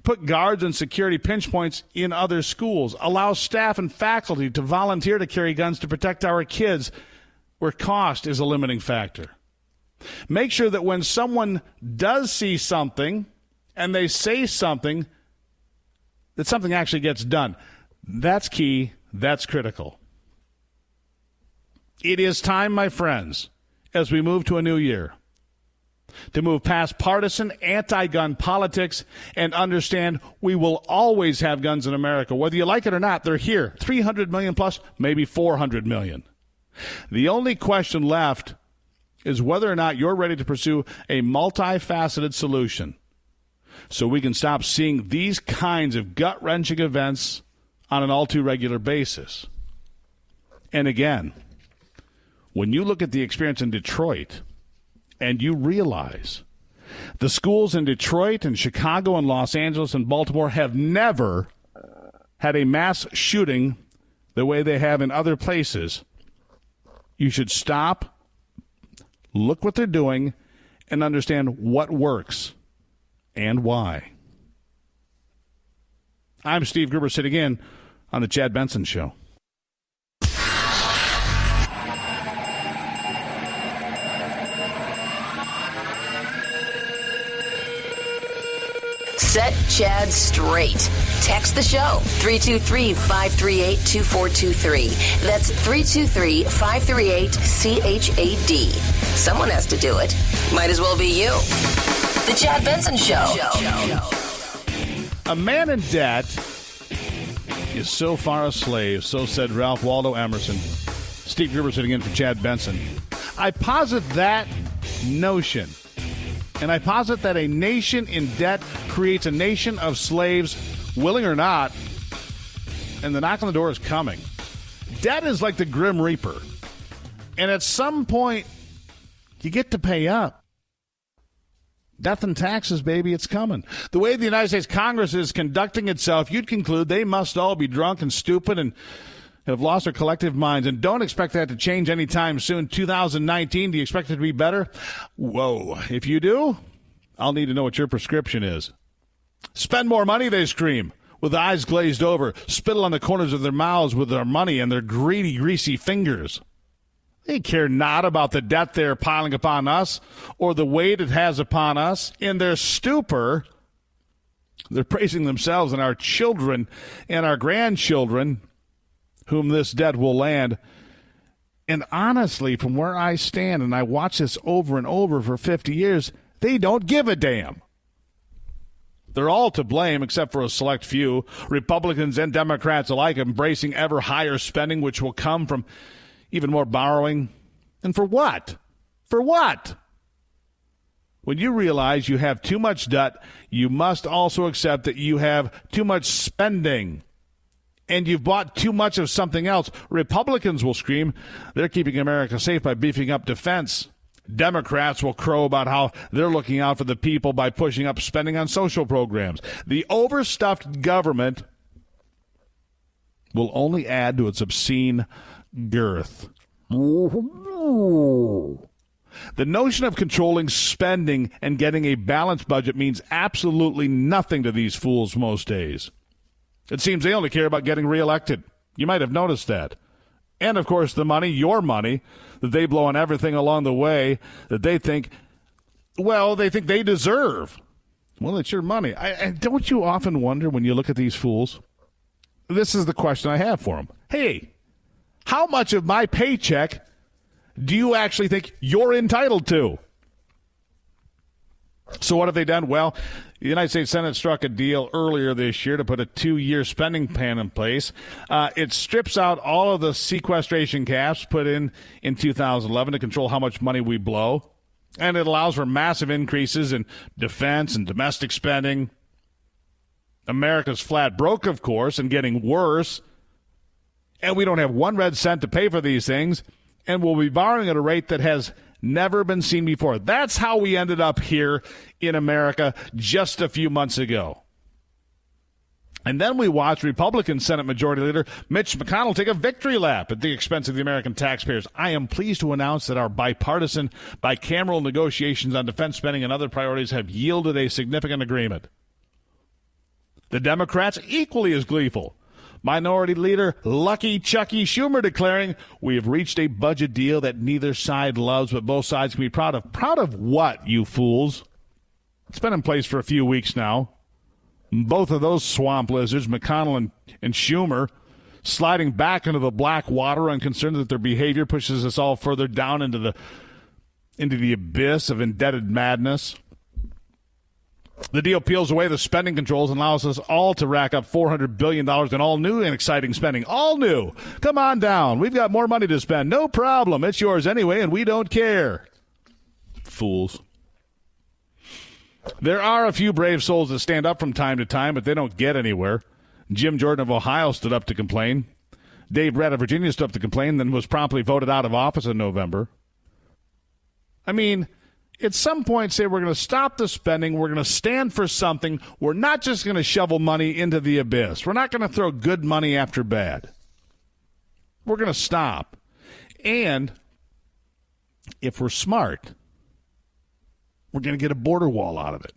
B: Put guards and security pinch points in other schools. Allow staff and faculty to volunteer to carry guns to protect our kids where cost is a limiting factor. Make sure that when someone does see something and they say something, that something actually gets done. That's key. That's critical. It is time, my friends, as we move to a new year, to move past partisan anti-gun politics and understand we will always have guns in America. Whether you like it or not, they're here. 300 million plus, maybe 400 million. The only question left is whether or not you're ready to pursue a multifaceted solution so we can stop seeing these kinds of gut-wrenching events on an all-too regular basis. And again, when you look at the experience in Detroit and you realize the schools in Detroit and Chicago and Los Angeles and Baltimore have never had a mass shooting the way they have in other places, you should stop, look what they're doing, and understand what works and why. I'm Steve Gruber sitting in on the Chad Benson Show.
A: Set Chad straight. Text the show, 323-538-2423. That's 323-538-CHAD. Someone has to do it. Might as well be you. The Chad Benson Show.
B: A man in debt is so far a slave, so said Ralph Waldo Emerson. Steve Gruber sitting in for Chad Benson. I posit that notion, and I posit that a nation in debt creates a nation of slaves, willing or not, and the knock on the door is coming. Debt is like the Grim Reaper, and at some point, you get to pay up. Death and taxes, baby, it's coming. The way the United States Congress is conducting itself, you'd conclude they must all be drunk and stupid and have lost their collective minds. And don't expect that to change anytime soon. 2019, do you expect it to be better? Whoa. If you do, I'll need to know what your prescription is. Spend more money, they scream, with eyes glazed over, spittle on the corners of their mouths with their money and their greedy, greasy fingers. They care not about the debt they're piling upon us or the weight it has upon us. In their stupor, they're praising themselves and our children and our grandchildren, whom this debt will land. And honestly, from where I stand, and I watch this over and over for 50 years, they don't give a damn. They're all to blame except for a select few, Republicans and Democrats alike, embracing ever higher spending, which will come from even more borrowing. And for what? For what? When you realize you have too much debt, you must also accept that you have too much spending. And you've bought too much of something else. Republicans will scream they're keeping America safe by beefing up defense. Democrats will crow about how they're looking out for the people by pushing up spending on social programs. The overstuffed government will only add to its obscene girth. The notion of controlling spending and getting a balanced budget means absolutely nothing to these fools most days. It seems they only care about getting reelected. You might have noticed that. And, of course, the money, your money, that they blow on everything along the way that they think, well, they think they deserve. Well, it's your money. Don't you often wonder when you look at these fools? This is the question I have for them. Hey, how much of my paycheck do you actually think you're entitled to? So what have they done? Well, the United States Senate struck a deal earlier this year to put a 2-year spending plan in place. It strips out all of the sequestration caps put in 2011 to control how much money we blow. And it allows for massive increases in defense and domestic spending. America's flat broke, of course, and getting worse. And we don't have 1 red cent to pay for these things. And we'll be borrowing at a rate that has never been seen before. That's how we ended up here in America just a few months ago. And then we watched Republican Senate Majority Leader Mitch McConnell take a victory lap at the expense of the American taxpayers. I am pleased to announce that our bipartisan, bicameral negotiations on defense spending and other priorities have yielded a significant agreement. The Democrats equally as gleeful. Minority Leader Lucky Chucky Schumer declaring, we have reached a budget deal that neither side loves, but both sides can be proud of. Proud of what, you fools? It's been in place for a few weeks now. Both of those swamp lizards, McConnell and Schumer, sliding back into the black water and concerned that their behavior pushes us all further down into the abyss of indebted madness. The deal peels away the spending controls and allows us all to rack up $400 billion in all new and exciting spending. All new. Come on down. We've got more money to spend. No problem. It's yours anyway, and we don't care. Fools. There are a few brave souls that stand up from time to time, but they don't get anywhere. Jim Jordan of Ohio stood up to complain. Dave Brett of Virginia stood up to complain, then was promptly voted out of office in November. I mean, at some point say we're going to stop the spending, we're going to stand for something, we're not just going to shovel money into the abyss. We're not going to throw good money after bad. We're going to stop. And if we're smart, we're going to get a border wall out of it.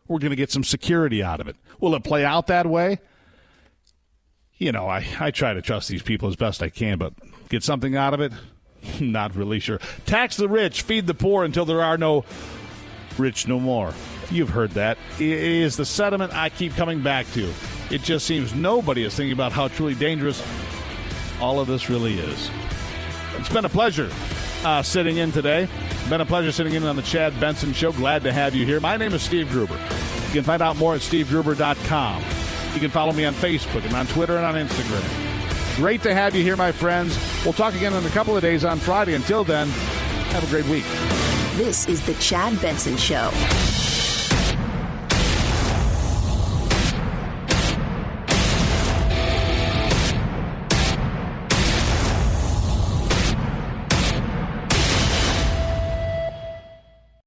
B: We're going to get some security out of it. Will it play out that way? You know, I try to trust these people as best I can, but get something out of it? Not really sure. Tax the rich, feed the poor until there are no rich no more. You've heard that. It is the sentiment I keep coming back to. It just seems nobody is thinking about how truly dangerous all of this really is. It's been a pleasure sitting in today. It's been a pleasure sitting in on the Chad Benson Show. Glad to have you here. My name is Steve Gruber. You can find out more at stevegruber.com. You can follow me on Facebook and on Twitter and on Instagram. Great to have you here, my friends. We'll talk again in a couple of days on Friday. Until then, have a great week.
A: This is the Chad Benson Show.